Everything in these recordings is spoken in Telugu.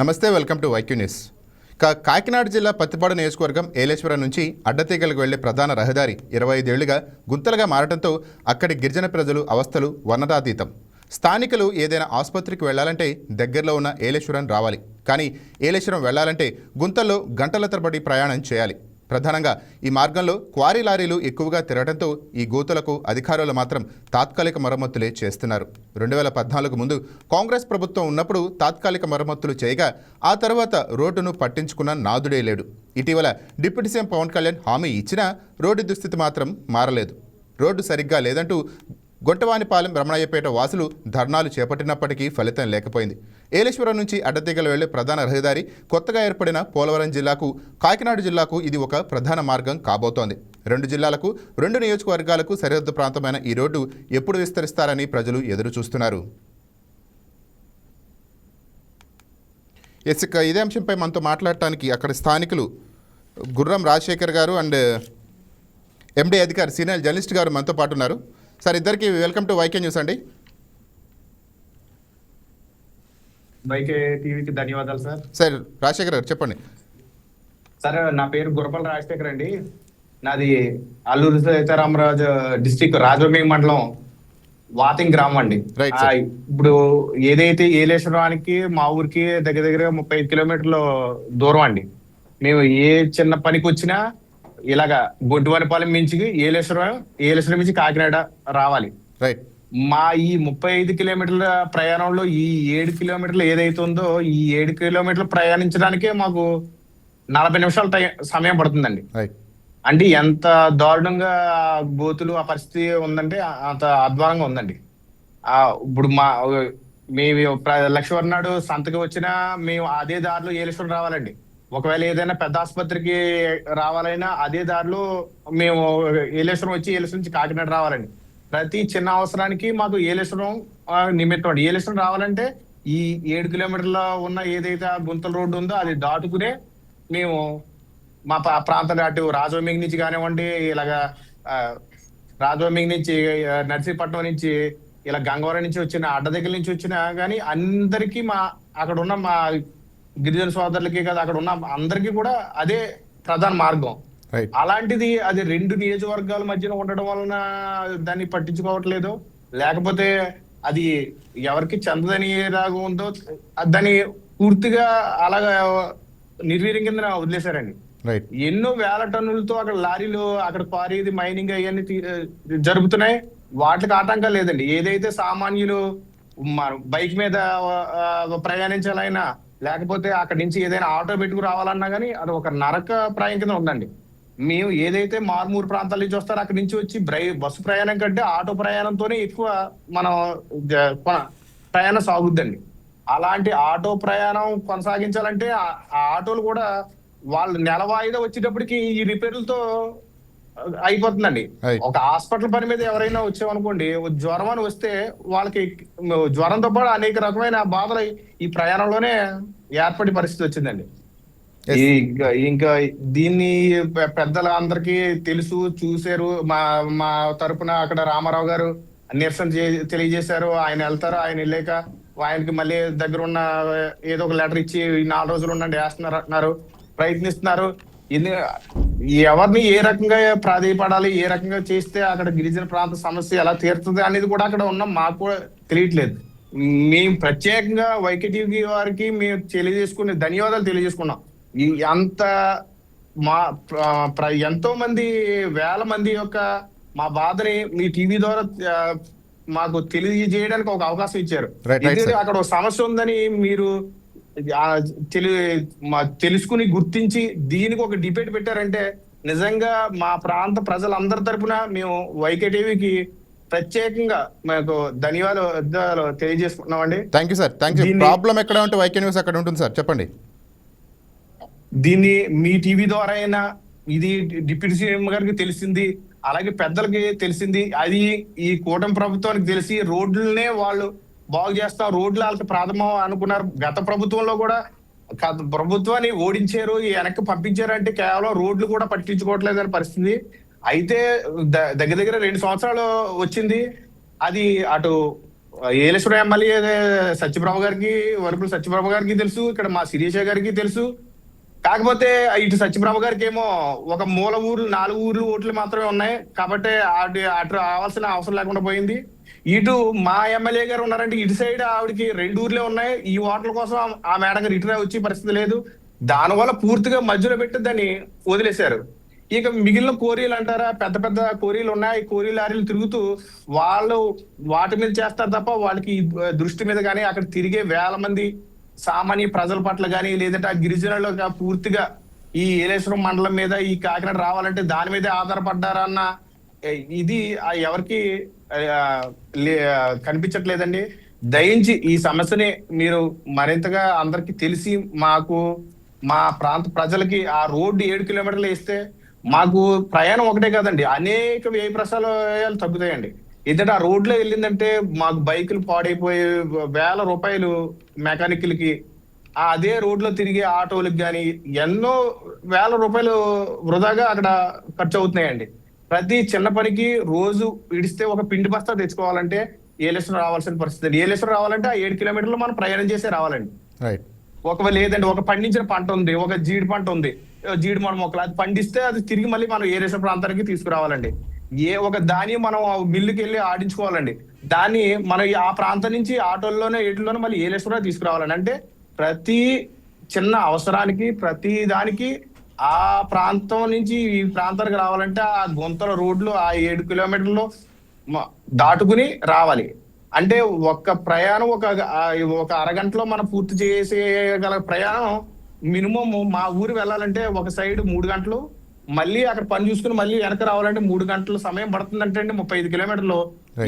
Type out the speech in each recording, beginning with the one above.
నమస్తే, welcome to YQ news. Kakinada జిల్లా పత్తిపాడు నియోజకవర్గం ఏలేశ్వరం నుంచి అడ్డతీగలకు వెళ్లే ప్రధాన రహదారి 25 ఏళ్లుగా గుంతలుగా మారడంతో అక్కడి గిరిజన ప్రజలు అవస్థలు వర్ణనాతీతం. స్థానికులు ఏదైనా ఆసుపత్రికి వెళ్లాలంటే దగ్గరలో ఉన్న ఏలేశ్వరం రావాలి. కానీ ఏలేశ్వరం వెళ్లాలంటే గుంతల్లో గంటల తరబడి ప్రయాణం చేయాలి. ప్రధానంగా ఈ మార్గంలో క్వారీ లారీలు ఎక్కువగా తిరగడంతో ఈ గోతులకు అధికారులు మాత్రం తాత్కాలిక మరమ్మతులే చేస్తున్నారు. 2014 ముందు కాంగ్రెస్ ప్రభుత్వం ఉన్నప్పుడు తాత్కాలిక మరమ్మతులు చేయగా ఆ తర్వాత రోడ్డును పట్టించుకున్న నాదుడే లేడు. ఇటీవల డిప్యూటీ సీఎం పవన్ కళ్యాణ్ హామీ ఇచ్చినా రోడ్డు దుస్థితి మాత్రం మారలేదు. రోడ్డు సరిగ్గా లేదంటూ గొట్టవానిపాలెం రమణయ్యపేట వాసులు ధర్నాలు చేపట్టినప్పటికీ ఫలితం లేకపోయింది. ఏలేశ్వరం నుంచి అడ్డతీగలు వెళ్లే ప్రధాన రహదారి కొత్తగా ఏర్పడిన పోలవరం జిల్లాకు, కాకినాడ జిల్లాకు ఇది ఒక ప్రధాన మార్గం కాబోతోంది. 2 జిల్లాలకు 2 నియోజకవర్గాలకు సరిహద్దు ప్రాంతమైన ఈ రోడ్డు ఎప్పుడు విస్తరిస్తారని ప్రజలు ఎదురు చూస్తున్నారు. ఇదే అంశంపై మనతో మాట్లాడటానికి అక్కడ స్థానికులు గుర్రం రాజశేఖర్ గారు అండ్ ఎండి అధికారి సీనియర్ జర్నలిస్ట్ గారు మనతో పాటు ఉన్నారు. సార్, ఇద్దరికి వెల్కమ్ టు వైకే న్యూస్ అండి. వైకే టీవీకి ధన్యవాదాలు సార్. సార్ రాజశేఖర్ గారు చెప్పండి. సార్, నా పేరు గురపల రాజశేఖర్ అండి. నాది అల్లూరు సీతారామరాజు డిస్టిక్ రాజోమింగ్ మండలం వాతింగ్ గ్రామం అండి. ఇప్పుడు ఏదైతే ఏలేశ్వరానికి మా ఊరికి దగ్గర దగ్గర 35 కిలోమీటర్ల దూరం అండి. మేము ఏ చిన్న పనికి వచ్చినా ఇలాగా గొడ్డువనిపాలెం నుంచి ఏలేశ్వరం నుంచి కాకినాడ రావాలి. రైట్. మా ఈ 35 కిలోమీటర్ల ప్రయాణంలో ఈ 7 కిలోమీటర్లు ఏదైతే ఉందో ఈ 7 కిలోమీటర్లు ప్రయాణించడానికే మాకు 40 నిమిషాల సమయం పడుతుందండి. అంటే ఎంత దారుణంగా గోతులు ఆ పరిస్థితి ఉందంటే అంత అధ్వానంగా ఉందండి. ఇప్పుడు మేము లక్ష్మీవారం నాడు సంతకి వచ్చినా మేము అదే దారిలో ఏలేశ్వరం రావాలండి. ఒకవేళ ఏదైనా పెద్ద ఆసుపత్రికి రావాలైనా అదే దారిలో మేము ఏలేశ్వరం నుంచి కాకినాడ రావాలండి. ప్రతి చిన్న అవసరానికి మాకు ఏలేశ్వరం నిమిత్తం అండి. ఏలేశ్వరం రావాలంటే ఈ 7 కిలోమీటర్ల ఉన్న ఏదైతే గుంతల రోడ్డు ఉందో అది దాటుకునే మేము మా ప్రాంతం అటు రాజోమింగ్ నుంచి కానివ్వండి, ఇలాగా రాజోమింగ్ నుంచి నర్సీపట్నం నుంచి ఇలా గంగవరం నుంచి వచ్చిన అడ్డదగ్గర నుంచి వచ్చినా కానీ అందరికీ అక్కడ ఉన్న మా గిరిజన సోదరులకి కదా అక్కడ ఉన్న అందరికీ కూడా అదే ప్రధాన మార్గం. అలాంటిది అది 2 నియోజకవర్గాల మధ్యన ఉండడం వలన దాన్ని పట్టించుకోవట్లేదు, లేకపోతే అది ఎవరికి చెందదని లాగా ఉందో దాన్ని పూర్తిగా అలాగా నిర్వీర్యం కింద వదిలేశారండి. ఎన్నో వేల టన్నులతో అక్కడ లారీలు అక్కడ క్వారీది మైనింగ్ అవన్నీ జరుగుతున్నాయి. వాటికి ఆటంకం లేదండి. ఏదైతే సామాన్యులు బైక్ మీద ప్రయాణించాలైనా లేకపోతే అక్కడి నుంచి ఏదైనా ఆటో పెట్టుకు రావాలన్నా కానీ అది ఒక నరక ప్రాయం కింద ఉందండి. మేము ఏదైతే మారుమూరు ప్రాంతాల నుంచి వస్తారో అక్కడి నుంచి వచ్చి బస్సు ప్రయాణం కంటే ఆటో ప్రయాణంతోనే ఎక్కువ మనం ప్రయాణం సాగుద్దండి. అలాంటి ఆటో ప్రయాణం కొనసాగించాలంటే ఆ ఆటోలు కూడా వాళ్ళు నెల వాయిదా వచ్చేటప్పటికి ఈ రిపేర్లతో అయిపోతుందండి. ఒక హాస్పిటల్ పని మీద ఎవరైనా వచ్చామనుకోండి, జ్వరం అని వస్తే వాళ్ళకి జ్వరంతో పాటు అనేక రకమైన బాధలు ఈ ప్రయాణంలోనే ఏర్పడే పరిస్థితి వచ్చిందండి. ఇంకా దీన్ని పెద్దల అందరికీ తెలుసు, చూశారు. మా తరపున అక్కడ రామారావు గారు నిరసన తెలియజేశారు. ఆయన వెళ్తారు, ఆయన వెళ్ళాక ఆయనకి మళ్ళీ దగ్గర ఉన్న ఏదో ఒక లెటర్ ఇచ్చి 4 రోజులు ఉండండి వేస్తున్నారు అంటున్నారు, ప్రయత్నిస్తున్నారు. ఎవరిని ఏ రకంగా ప్రాధాయపడాలి, ఏ రకంగా చేస్తే అక్కడ గిరిజన ప్రాంత సమస్య ఎలా తీరుతుంది అనేది కూడా అక్కడ ఉన్న మాకు కూడా తెలియట్లేదు. మేము ప్రత్యేకంగా వైకే టీవీ వారికి మేము ధన్యవాదాలు తెలియజేసుకున్నాం. అంత ఎంతో మంది వేల మంది యొక్క మా బాధని మీ టీవీ ద్వారా మాకు తెలియజేయడానికి ఒక అవకాశం ఇచ్చారు. అక్కడ ఒక సమస్య ఉందని మీరు తెలుసుకుని గుర్తించి దీనికి ఒక డిబేట్ పెట్టారంటే నిజంగా మా ప్రాంత ప్రజలందరి తరపున మేము వైకే టీవీకి ప్రత్యేకంగా మాకు ధన్యవాదాలు తెలియజేసుకున్నామండి. Thank you sir. Thank you. Problem ఎక్కడ ఉంటే వైకే న్యూస్ అక్కడ ఉంటుంది సార్, చెప్పండి. దీన్ని మీ టీవీ ద్వారా అయినా ఇది డిప్యూటీ సీఎం గారికి తెలిసింది, అలాగే పెద్దలకి తెలిసింది. అది ఈ కూటమి ప్రభుత్వానికి తెలిసి రోడ్లనే వాళ్ళు బాగు చేస్తాం, రోడ్లు వాళ్ళకి ప్రాథమం అనుకున్నారు. గత ప్రభుత్వంలో కూడా ప్రభుత్వాన్ని ఓడించారు, వెనక్కి పంపించారు. అంటే కేవలం రోడ్లు కూడా పట్టించుకోవట్లేదని పరిస్థితి. అయితే దగ్గర దగ్గర 2 సంవత్సరాలు వచ్చింది. అది అటు ఏలేశ్వరం ఎమ్మెల్యే సత్యప్రభ గారికి, వరపుల సత్యప్రభ గారికి తెలుసు, ఇక్కడ మా శిరీష గారికి తెలుసు. కాకపోతే ఇటు సత్యప్రభ గారికి ఏమో ఒక మూల ఊర్లు 4 ఊర్లు ఓట్లు మాత్రమే ఉన్నాయి కాబట్టి అటు రావాల్సిన అవసరం లేకుండా పోయింది. ఇటు మా ఎమ్మెల్యే గారు ఉన్నారంటే ఇటు సైడ్ ఆవిడకి 2 ఊర్లే ఉన్నాయి. ఈ ఓట్ల కోసం ఆ మేడం గారు ఇటు వచ్చే పరిస్థితి లేదు. దానివల్ల పూర్తిగా మధ్యలో పెట్టి దాన్ని వదిలేశారు. ఇక మిగిలిన కోరీలు అంటారా, పెద్ద పెద్ద కోరీలు ఉన్నాయి. కోరీ లారీలు తిరుగుతూ వాళ్ళు వాటి మీద చేస్తారు తప్ప వాళ్ళకి దృష్టి మీద కానీ అక్కడ తిరిగే వేల మంది సామాన్య ప్రజల పట్ల కానీ లేదంటే ఆ గిరిజనులు పూర్తిగా ఈ ఏలేశ్వరం మండలం మీద ఈ కాకినాడ రావాలంటే దాని మీదే ఆధారపడ్డారన్న ఇది ఎవరికి కనిపించట్లేదండి. దయించి ఈ సమస్యని మీరు మరింతగా అందరికి తెలిసి మాకు మా ప్రాంత ప్రజలకి ఆ రోడ్డు 7 కిలోమీటర్లు వేస్తే మాకు ప్రయాణం ఒకటే కాదండి, అనేక వ్యయ ప్రసారాలు తగ్గుతాయండి. ఏదంటే ఆ రోడ్లో వెళ్ళిందంటే మాకు బైకులు పాడైపోయే వేల రూపాయలు మెకానిక్లకి, అదే రోడ్లో తిరిగే ఆటోలకు కానీ ఎన్నో వేల రూపాయలు వృధాగా అక్కడ ఖర్చు అవుతున్నాయండి. ప్రతి చిన్న పనికి రోజు ఇడిస్తే ఒక పిండి బస్తా తెచ్చుకోవాలంటే ఏలేశ్వరం రావాల్సిన పరిస్థితి. ఏలేశ్వరం రావాలంటే ఆ 7 కిలోమీటర్లు మనం ప్రయాణం చేసే రావాలండి. ఒకవేళ లేదంటే ఒక పండించిన పంట ఉంది, ఒక జీడి పంట ఉంది, జీడి మన మొక్కలు అది పండిస్తే అది తిరిగి మళ్ళీ మనం ఏలేశ్వరం ప్రాంతానికి తీసుకురావాలండి. ఒక ధాన్యం మనం మిల్లుకి వెళ్ళి ఆడించుకోవాలండి. దాన్ని మనం ఆ ప్రాంతం నుంచి ఆటోల్లోనే ఏటిల్లోనే మళ్ళీ ఏలేశ్వరం తీసుకురావాలండి. అంటే ప్రతి చిన్న అవసరానికి ప్రతి దానికి ఆ ప్రాంతం నుంచి ఈ ప్రాంతానికి రావాలంటే ఆ గుంతల రోడ్లు ఆ 7 కిలోమీటర్లు దాటుకుని రావాలి. అంటే ఒక్క ప్రయాణం ఒక అరగంటలో మనం పూర్తి చేసేగల ప్రయాణం మినిమం మా ఊరు వెళ్ళాలంటే ఒక సైడ్ 3 గంటలు, మళ్ళీ అక్కడ పని చూసుకుని మళ్ళీ వెనక రావాలంటే 3 గంటల సమయం పడుతుందంటే అండి 35 కిలోమీటర్లు.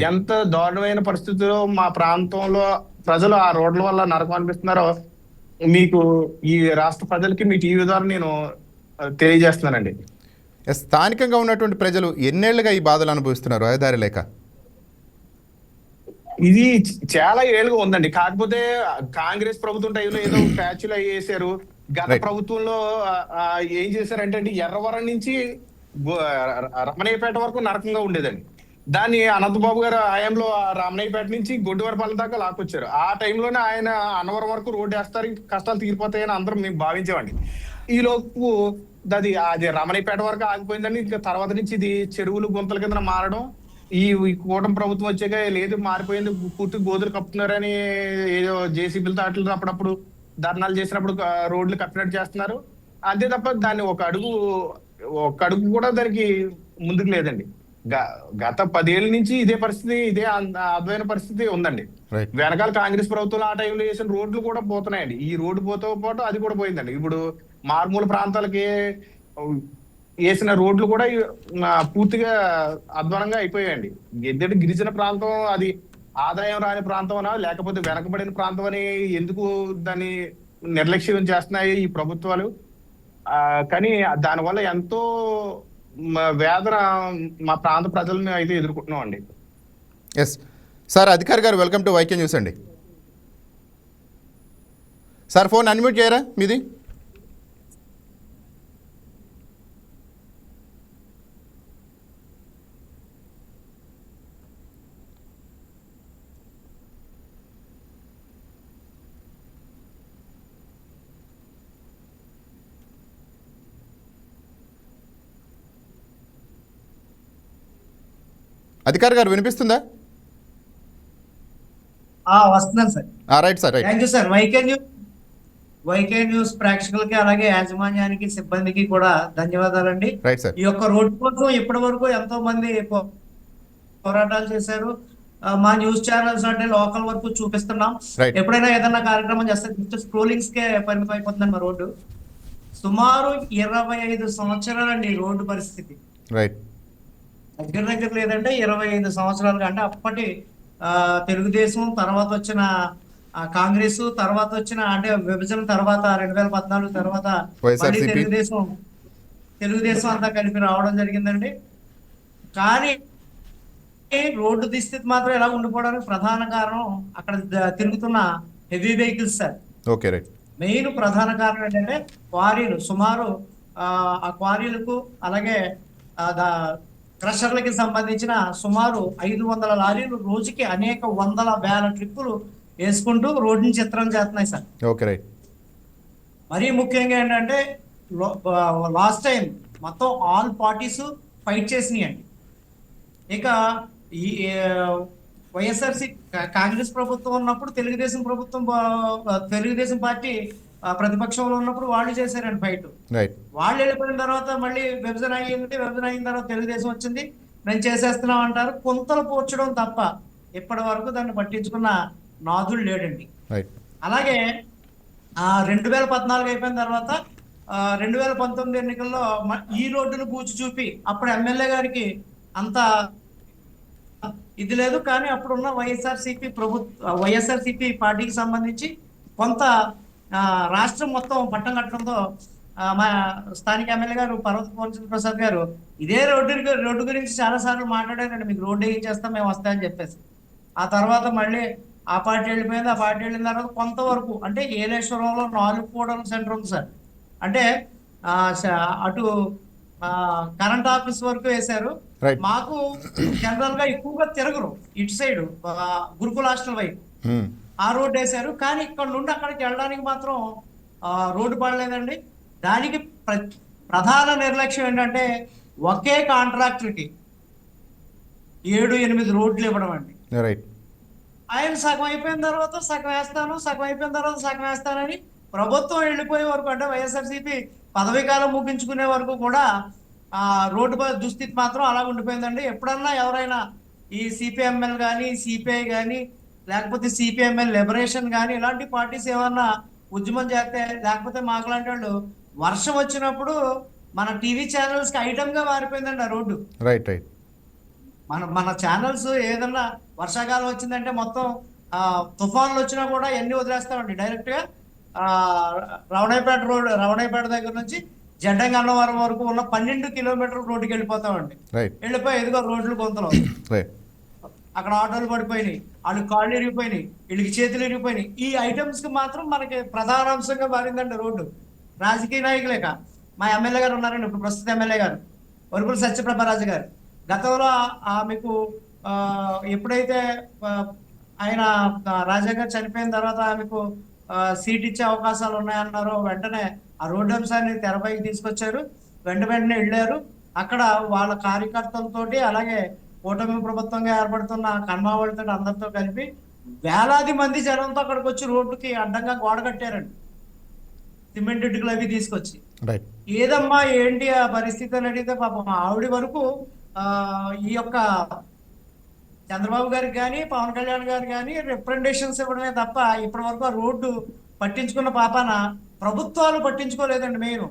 ఎంత దారుణమైన పరిస్థితుల్లో మా ప్రాంతంలో ప్రజలు ఆ రోడ్ల వల్ల నరకం అనిపిస్తున్నారో మీకు ఈ రాష్ట్ర ప్రజలకి మీ టీవీ ద్వారా నేను తెలియజేస్తున్నానండి. స్థానికంగా ఉన్నటువంటి ప్రజలు ఎన్నేళ్లుగా ఈ బాధలు అనుభవిస్తున్నారు రహదారి లేక? ఇది చాలా ఏళ్ళుగా ఉందండి. కాకపోతే కాంగ్రెస్ ప్రభుత్వం టైంలో ఏదో ప్యాచ్లు వేసారు. గత ప్రభుత్వంలో ఏం చేశారంటే ఎర్రవరం నుంచి రమణయ్యపేట వరకు నరకంగా ఉండేదండి. దాన్ని అనంతబాబు గారు హయాంలో రామనయ్యపేట నుంచి గొడ్డువరపాలెం దాకా లాక్కొచ్చారు. ఆ టైంలోనే ఆయన అన్నవరం వరకు రోడ్డు వేస్తారు, కష్టాలు తీరిపోతాయని అందరం మేము భావించామండి. ఈలోపు అది రమణయ్యపేట వరకు ఆగిపోయిందండి. ఇంకా తర్వాత నుంచి ఇది చెరువులు గుంతల కింద మారడం, ఈ కూటమి ప్రభుత్వం వచ్చాక లేదు మారిపోయింది, పూర్తి గోధులు కప్పుతున్నారని ఏదో జేసీబీలతో అట్లా అప్పుడప్పుడు ధర్నాలు చేసినప్పుడు రోడ్లు కప్పినట్టు చేస్తున్నారు. అంతే తప్ప దాన్ని ఒక అడుగు కూడా దానికి ముందుకు లేదండి. గత 10 ఏళ్ళ నుంచి ఇదే పరిస్థితి, ఇదే అద్భుతమైన పరిస్థితి ఉందండి. వెనకాల కాంగ్రెస్ ప్రభుత్వం ఆ టైంలో వేసిన రోడ్లు కూడా పోతున్నాయండి. ఈ రోడ్డు పోతో పాటు అది కూడా పోయిందండి. ఇప్పుడు మారుమూల ప్రాంతాలకి వేసిన రోడ్లు కూడా పూర్తిగా అధ్వానంగా అయిపోయాయండి. ఎందుకంటే గిరిజన ప్రాంతం అది ఆదాయం రాని ప్రాంతం అనా లేకపోతే వెనకబడిన ప్రాంతం అని ఎందుకు దాన్ని నిర్లక్ష్యం చేస్తున్నాయి ఈ ప్రభుత్వాలు. కానీ దానివల్ల ఎంతో వేదన మా ప్రాంత ప్రజలను అయితే ఎదుర్కొంటున్నాం అండి. ఎస్ సార్, అధికారి గారు వెల్కమ్ టు వైకే న్యూస్ అండి. సార్ ఫోన్ అన్మ్యూట్ చేయరా మీది? అధికారి గారు వినిపిస్తుందా? వస్తున్నాను sir. Right sir, right. Thank you sir. YK news ప్రేక్షకులకి అలాగే యాజమాన్యానికి సిబ్బందికి కూడా ధన్యవాదాలండి. Right sir. ఈ యొక్క రోడ్డు కోసం ఇప్పటి వరకు ఎంతో మంది పోరాటాలు చేశారు. మా న్యూస్ ఛానల్స్ అంటే లోకల్ వరకు చూపిస్తున్నాం. ఎప్పుడైనా ఏదైనా కార్యక్రమం చేస్తే జస్ట్ స్క్రోలింగ్స్ కే పరిమితం అయిపోతుందండి మా రోడ్డు. సుమారు 25 సంవత్సరాలండి ఈ రోడ్డు పరిస్థితి. రైట్. దగ్గర లేదంటే 25 సంవత్సరాలుగా. అంటే అప్పటి తెలుగుదేశం తర్వాత వచ్చిన కాంగ్రెస్ తర్వాత వచ్చిన అంటే విభజన తర్వాత 2014 తర్వాత మళ్ళీ తెలుగుదేశం అంతా కలిపి రావడం జరిగిందండి. కానీ రోడ్డు దుస్థితి మాత్రం ఎలా ఉండిపోవడానికి ప్రధాన కారణం అక్కడ తిరుగుతున్న heavy vehicles sir. Okay, right. Main ప్రధాన కారణం ఏంటంటే క్వారీలు. సుమారు ఆ క్వారీలకు అలాగే క్రషర్లకి సంబంధించిన సుమారు 500 లారీలు రోజుకి అనేక వందల వేల ట్రిప్పులు వేసుకుంటూ రోడ్డుని చిత్రం చేస్తున్నాయి సార్. Okay, right. మరీ ముఖ్యంగా ఏంటంటే లాస్ట్ టైం మొత్తం ఆల్ పార్టీస్ ఫైట్ చేసినాయండి. ఇక ఈ వైఎస్ఆర్సి కాంగ్రెస్ ప్రభుత్వం ఉన్నప్పుడు తెలుగుదేశం ప్రభుత్వం తెలుగుదేశం పార్టీ ప్రతిపక్షంలో ఉన్నప్పుడు వాళ్ళు చేశారండి ఫైట్. రైట్. వాళ్ళు వెళ్ళిపోయిన తర్వాత మళ్ళీ విభజన అయ్యింది. విభజన అయిన తర్వాత తెలుగుదేశం వచ్చింది, మేము చేసేస్తున్నాం అంటారు. కొంతలు పోర్చడం తప్ప ఇప్పటి వరకు దాన్ని పట్టించుకున్న నాదుడు లేడండి. రైట్. అలాగే 2014 అయిపోయిన తర్వాత 2019 ఎన్నికల్లో ఈ రోడ్డును పూచి చూపి అప్పుడు ఎమ్మెల్యే గారికి అంత ఇది లేదు. కానీ అప్పుడున్న వైఎస్ఆర్సిపి పార్టీకి సంబంధించి కొంత రాష్ట్రం మొత్తం పట్టం కట్టడంతో మా స్థానిక ఎమ్మెల్యే గారు పర్వత పోలచంద్ర ప్రసాద్ గారు ఇదే రోడ్డు గురించి చాలా సార్లు మాట్లాడారండి. మీకు రోడ్డు ఏం చేస్తాం మేము వస్తాయని చెప్పేసి. ఆ తర్వాత మళ్ళీ ఆ పార్టీ వెళ్ళిపోయింది. ఆ పార్టీ వెళ్ళిన తర్వాత కొంతవరకు అంటే ఏలేశ్వరంలో 4 కూడల సెంటర్ ఉంది సార్. అంటే అటు కరెంట్ ఆఫీస్ వరకు వేశారు. మాకు జనరల్ గా ఎక్కువగా తిరగరు ఇటు సైడ్ గురుకుల హాస్టల్ వైపు ఆ రోడ్డు వేశారు. కానీ ఇక్కడ నుండి అక్కడికి వెళ్ళడానికి మాత్రం రోడ్డు పడలేదండి. దానికి ప్రధాన నిర్లక్ష్యం ఏంటంటే ఒకే కాంట్రాక్టర్కి 7-8 రోడ్లు ఇవ్వడం అండి. ఆయన సగం అయిపోయిన తర్వాత సగం వేస్తాను, సగం అయిపోయిన తర్వాత సగం వేస్తానని ప్రభుత్వం వెళ్ళిపోయే వరకు అంటే వైఎస్ఆర్సీపీ పదవీ కాలం ముగించుకునే వరకు కూడా రోడ్డు దుస్థితి మాత్రం అలా ఉండిపోయిందండి. ఎప్పుడన్నా ఎవరైనా ఈ సిపిఎంఎల్ కానీ సిపిఐ కానీ లేకపోతే సిపిఎంఎల్ లిబరేషన్ కానీ ఇలాంటి పార్టీస్ ఏమన్నా ఉద్యమం చేస్తే లేకపోతే మాకులాంటి వాళ్ళు వర్షం వచ్చినప్పుడు మన టీవీ ఛానల్స్ కి ఐటమ్ గా మారిపోయిందండి ఆ రోడ్డు. Right right. మన ఛానల్స్ ఏదన్నా వర్షాకాలం వచ్చిందంటే మొత్తం తుఫాన్లు వచ్చినా కూడా ఎన్ని వదిలేస్తామండి. డైరెక్ట్ గా రవణైపేట దగ్గర నుంచి జడ్డంగ అన్నవరం వరకు ఉన్న 12 కిలోమీటర్ల రోడ్డుకి వెళ్ళిపోతామండి. వెళ్ళిపోయి ఎదుగో రోడ్లు కొంతలో అక్కడ ఆటోలు పడిపోయినాయి, వాళ్ళు కాళ్ళు ఇరిగిపోయినాయి, వీళ్ళకి చేతులు ఇరిగిపోయినాయి. ఈ ఐటమ్స్ కి మాత్రం మనకి ప్రధాన అంశంగా మారిందండి రోడ్డు. రాజకీయ నాయకులేక మా ఎమ్మెల్యే గారు ఉన్నారండి, ఇప్పుడు ప్రస్తుత ఎమ్మెల్యే గారు వరుపుల సత్యప్రభరాజు గారు. గతంలో మీకు ఎప్పుడైతే ఆయన రాజా గారు చనిపోయిన తర్వాత ఆమెకు సీట్ ఇచ్చే అవకాశాలు ఉన్నాయన్నారో వెంటనే ఆ రోడ్డు అంశాన్ని తెరపైకి తీసుకొచ్చారు. వెంటనే వెళ్ళారు. అక్కడ వాళ్ళ కార్యకర్తలతోటి అలాగే కూటమి ప్రభుత్వంగా ఏర్పడుతున్న కన్మావాళ్ళతో అందరితో కలిపి వేలాది మంది జనంతో అక్కడికి వచ్చి రోడ్డుకి అడ్డంగా గోడ కట్టారండి, సిమెంట్ ఇటుకలు అవి తీసుకొచ్చి. ఏదమ్మా ఏంటి ఆ పరిస్థితి అని అడిగితే పాపం ఆవిడ వరకు ఈ యొక్క చంద్రబాబు గారికి కానీ పవన్ కళ్యాణ్ గారు కానీ రిప్రజెంటేషన్స్ ఇవ్వడమే తప్ప ఇప్పటి వరకు ఆ రోడ్డు పట్టించుకున్న పాపాన ప్రభుత్వాలు పట్టించుకోలేదండి. మెయిన్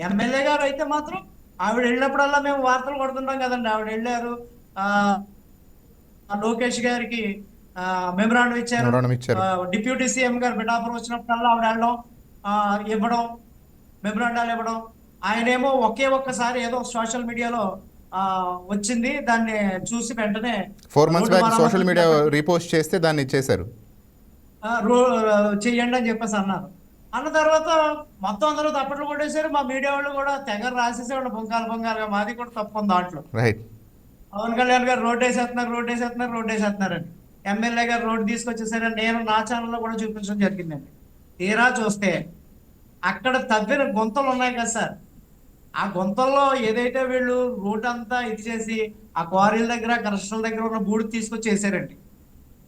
ఎమ్మెల్యే గారు అయితే మాత్రం ఆవిడ వెళ్ళినప్పుడల్లా మేము వార్తలు పడుతుంటాం కదండి. ఆవిడ వెళ్ళారు, లోకేష్ గారికి మెమరాండం ఇచ్చారు, డిప్యూటీ సీఎం గారు పిఠాపురం వచ్చినప్పుడల్లా ఆవిడ వెళ్ళడం ఇవ్వడం, మెమరాండాలు ఇవ్వడం. ఆయనేమో ఒక్కసారి ఏదో సోషల్ మీడియాలో వచ్చింది, దాన్ని చూసి వెంటనే 4 months back social media repost చేస్తే దాన్ని ఇచ్చేశారు, చెయ్యండి అని చెప్పేసి అన్నారు. అన్న తర్వాత మొత్తం అందరూ తప్పట్లు కొట్టేశారు. మా మీడియా వాళ్ళు కూడా తెగ రాసేసేవాళ్ళు పొంగాలుగా. మాది కూడా తప్పు ఉంది దాంట్లో. పవన్ కళ్యాణ్ గారు రోడ్డు వేసేస్తున్నారని ఎమ్మెల్యే గారు రోడ్డు తీసుకొచ్చేసారని నేను నా ఛానల్లో కూడా చూపించడం జరిగిందండి. తీరా చూస్తే అక్కడ తవ్విన గుంతలు ఉన్నాయి కదా సార్, ఆ గుంతల్లో ఏదైతే వీళ్ళు రోడ్ అంతా ఇది చేసి ఆ క్వారీల దగ్గర కరస్టల దగ్గర ఉన్న బూడి తీసుకొచ్చి వేసారండి.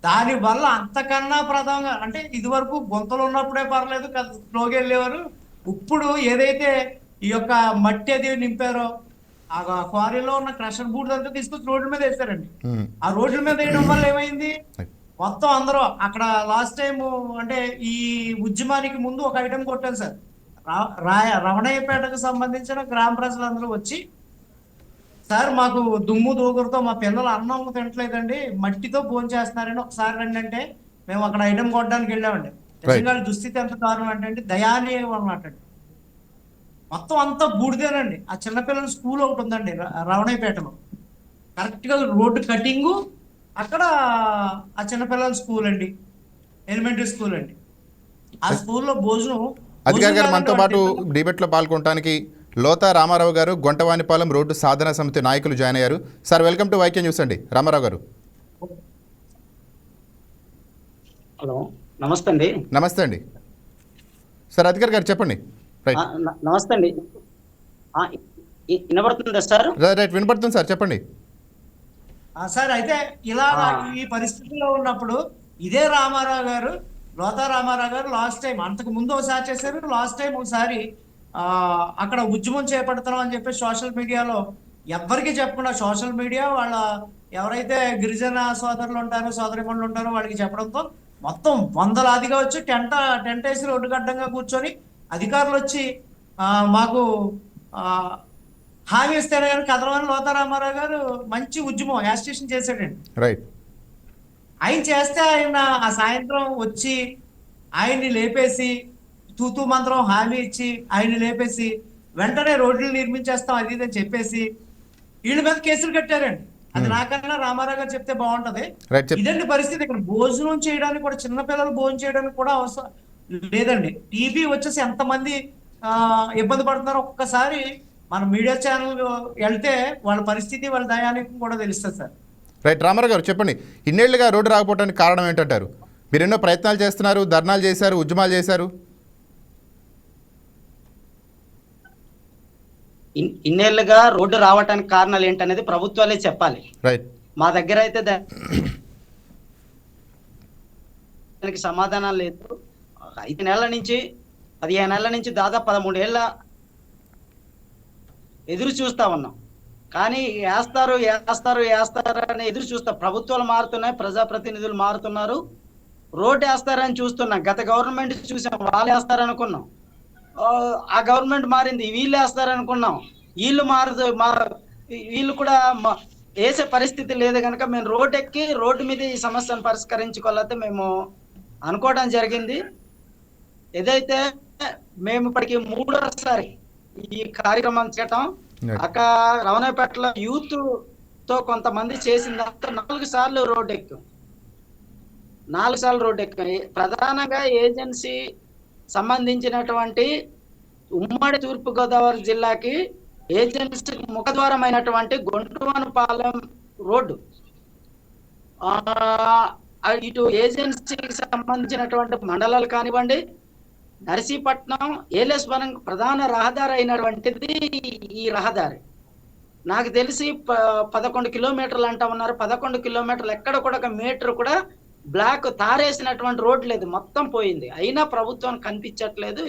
దాని వల్ల అంతకన్నా ప్రధానంగా అంటే ఇది వరకు గుంతలు ఉన్నప్పుడే పర్లేదు స్లోగా వెళ్ళేవారు. ఇప్పుడు ఏదైతే ఈ యొక్క మట్టి అది నింపారో ఆ క్వారీలో ఉన్న క్రషర్ బూడ్ అంతా తీసుకొచ్చి రోడ్ల మీద వేసారండి. ఆ రోడ్ల మీద వేయడం వల్ల ఏమైంది, మొత్తం అందరూ అక్కడ లాస్ట్ టైం అంటే ఈ ఉద్యమానికి ముందు ఒక ఐటమ్ కొట్టారు సార్. రమణయ్యపేటకు సంబంధించిన గ్రామ ప్రజలందరూ వచ్చి, సార్ మాకు దుమ్ము దూకురుతో మా పిల్లలు అన్నం తినట్లేదండి, మట్టితో భోజనం చేస్తున్నారని ఒకసారి రండి అంటే మేము అక్కడ ఐటమ్ కొట్టడానికి వెళ్ళామండి. నిజంగా దుస్థితి ఎంత దారుణం అంటే దయానీయం అన్నమాట. మొత్తం అంతా బూడిదేనండి. ఆ చిన్నపిల్లల స్కూల్ ఒకటి ఉందండి రమణయ్యపేటలో, కరెక్ట్ గా రోడ్డు కటింగ్ అక్కడ ఆ చిన్నపిల్లల స్కూల్ అండి, ఎలిమెంటరీ స్కూల్ అండి. ఆ స్కూల్లో భోజనం అధికారి గారు మనతో పాటు డిబేట్లో పాల్గొనడానికి లోతా రామారావు గారు గొంటవానిపాలెం రోడ్డు సాధన సమితి నాయకులు జాయిన్ అయ్యారు. Sir welcome to YK news అండి. రామారావు గారు హలో, నమస్తే అండి. నమస్తే అండి. సార్ అధికారి గారు చెప్పండి. రైట్ నమస్తే అండి. వినబడుతుందా సార్? రైట్ వినపడుతుంది సార్, చెప్పండి. సార్ అయితే ఇలా ఈ పరిస్థితిలో ఉన్నప్పుడు ఇదే రామారావు గారు, లోతా రామారావు గారు లాస్ట్ టైం అంతకు ముందు ఒకసారి చేశారు, లాస్ట్ టైం ఒకసారి అక్కడ ఉద్యమం చేపడుతున్నాం అని చెప్పి సోషల్ మీడియాలో ఎవ్వరికి చెప్పకుండా సోషల్ మీడియా వాళ్ళ ఎవరైతే గిరిజన సోదరులు ఉంటారో సోదరిమణులు ఉంటారో వాళ్ళకి చెప్పడంతో మొత్తం వందలాదిగా వచ్చి టెంట్ వేసి రోడ్డు గడ్డంగా కూర్చొని అధికారులు వచ్చి మాకు హామీ ఇస్తేనే కానీ కదలమని లోతా రామారావు గారు మంచి ఉద్యమం యాజిటేషన్ చేశాడండి. రైట్. ఆయన చేస్తే ఆయన ఆ సాయంత్రం వచ్చి ఆయన్ని లేపేసి తూతూ మంత్రం హామీ ఇచ్చి ఆయన్ని లేపేసి వెంటనే రోడ్లు నిర్మించేస్తాం అది ఇదని చెప్పేసి వీళ్ళ మీద కేసులు కట్టారండి. అది నాకన్నా రామారావు గారు చెప్తే బాగుంటది. ఇదండి పరిస్థితి. ఇక్కడ భోజనం చేయడానికి కూడా చిన్నపిల్లలు భోజనం చేయడానికి కూడా అవసరం లేదండి. టీవీ వచ్చేసి ఎంతమంది ఇబ్బంది పడుతున్నారో ఒక్కసారి మన మీడియా ఛానల్ వెళ్తే వాళ్ళ పరిస్థితి వాళ్ళ దయానికి కూడా తెలుస్తుంది సార్. రైట్. రామారావు గారు చెప్పండి, ఇన్నేళ్లుగా రోడ్డు రాకపోవడానికి కారణం ఏంటంటారు? మీరు ఎన్నో ప్రయత్నాలు చేస్తున్నారు, ధర్నాలు చేశారు, ఉద్యమాలు చేశారు. ఇన్నేళ్లుగా రోడ్డు రావటానికి కారణాలు ఏంటనేది ప్రభుత్వాలే చెప్పాలి. రైట్. మా దగ్గర అయితే దానికి సమాధానం లేదు. 5 నెలల నుంచి 15 నెలల నుంచి దాదాపు 13 ఏళ్ళ ఎదురు చూస్తా ఉన్నాం. కానీ వేస్తారు అని ఎదురు చూస్తాం. ప్రభుత్వాలు మారుతున్నాయి, ప్రజాప్రతినిధులు మారుతున్నారు, రోడ్డు వేస్తారని చూస్తున్నాం. గత గవర్నమెంట్ చూసాం, వాళ్ళు వేస్తారనుకున్నాం. ఆ గవర్నమెంట్ మారింది, వీళ్ళు వేస్తారనుకున్నాం. వీళ్ళు కూడా వేసే పరిస్థితి లేదు కనుక మేము రోడ్డు ఎక్కి రోడ్డు మీద ఈ సమస్యను పరిష్కరించుకోవాలంటే మేము అనుకోవడం జరిగింది. ఏదైతే మేము ఇప్పటికి 3వ ఈ కార్యక్రమం చేయటం, అక్కడ రవణపేటలో యూత్ తో కొంతమంది చేసిందంతా 4 సార్లు రోడ్డు ఎక్కాం. 4 సార్లు రోడ్డు ఎక్కాం. ప్రధానంగా ఏజెన్సీ సంబంధించినటువంటి ఉమ్మడి తూర్పుగోదావరి జిల్లాకి ఏజెన్సీ ముఖద్వారం అయినటువంటి గొంటువానిపాలెం రోడ్డు, ఇటు ఏజెన్సీకి సంబంధించినటువంటి మండలాలు కానివ్వండి, నర్సీపట్నం, ఏలేశ్వరం ప్రధాన రహదారి అయినటువంటిది ఈ రహదారి. నాకు తెలిసి 11 కిలోమీటర్లు అంటా ఉన్నారు. 11 కిలోమీటర్లు ఎక్కడ కూడా ఒక మీటర్ కూడా బ్లాక్ తారేసినటువంటి రోడ్ లేదు, మొత్తం పోయింది. అయినా ప్రభుత్వం కనిపించట్లేదు,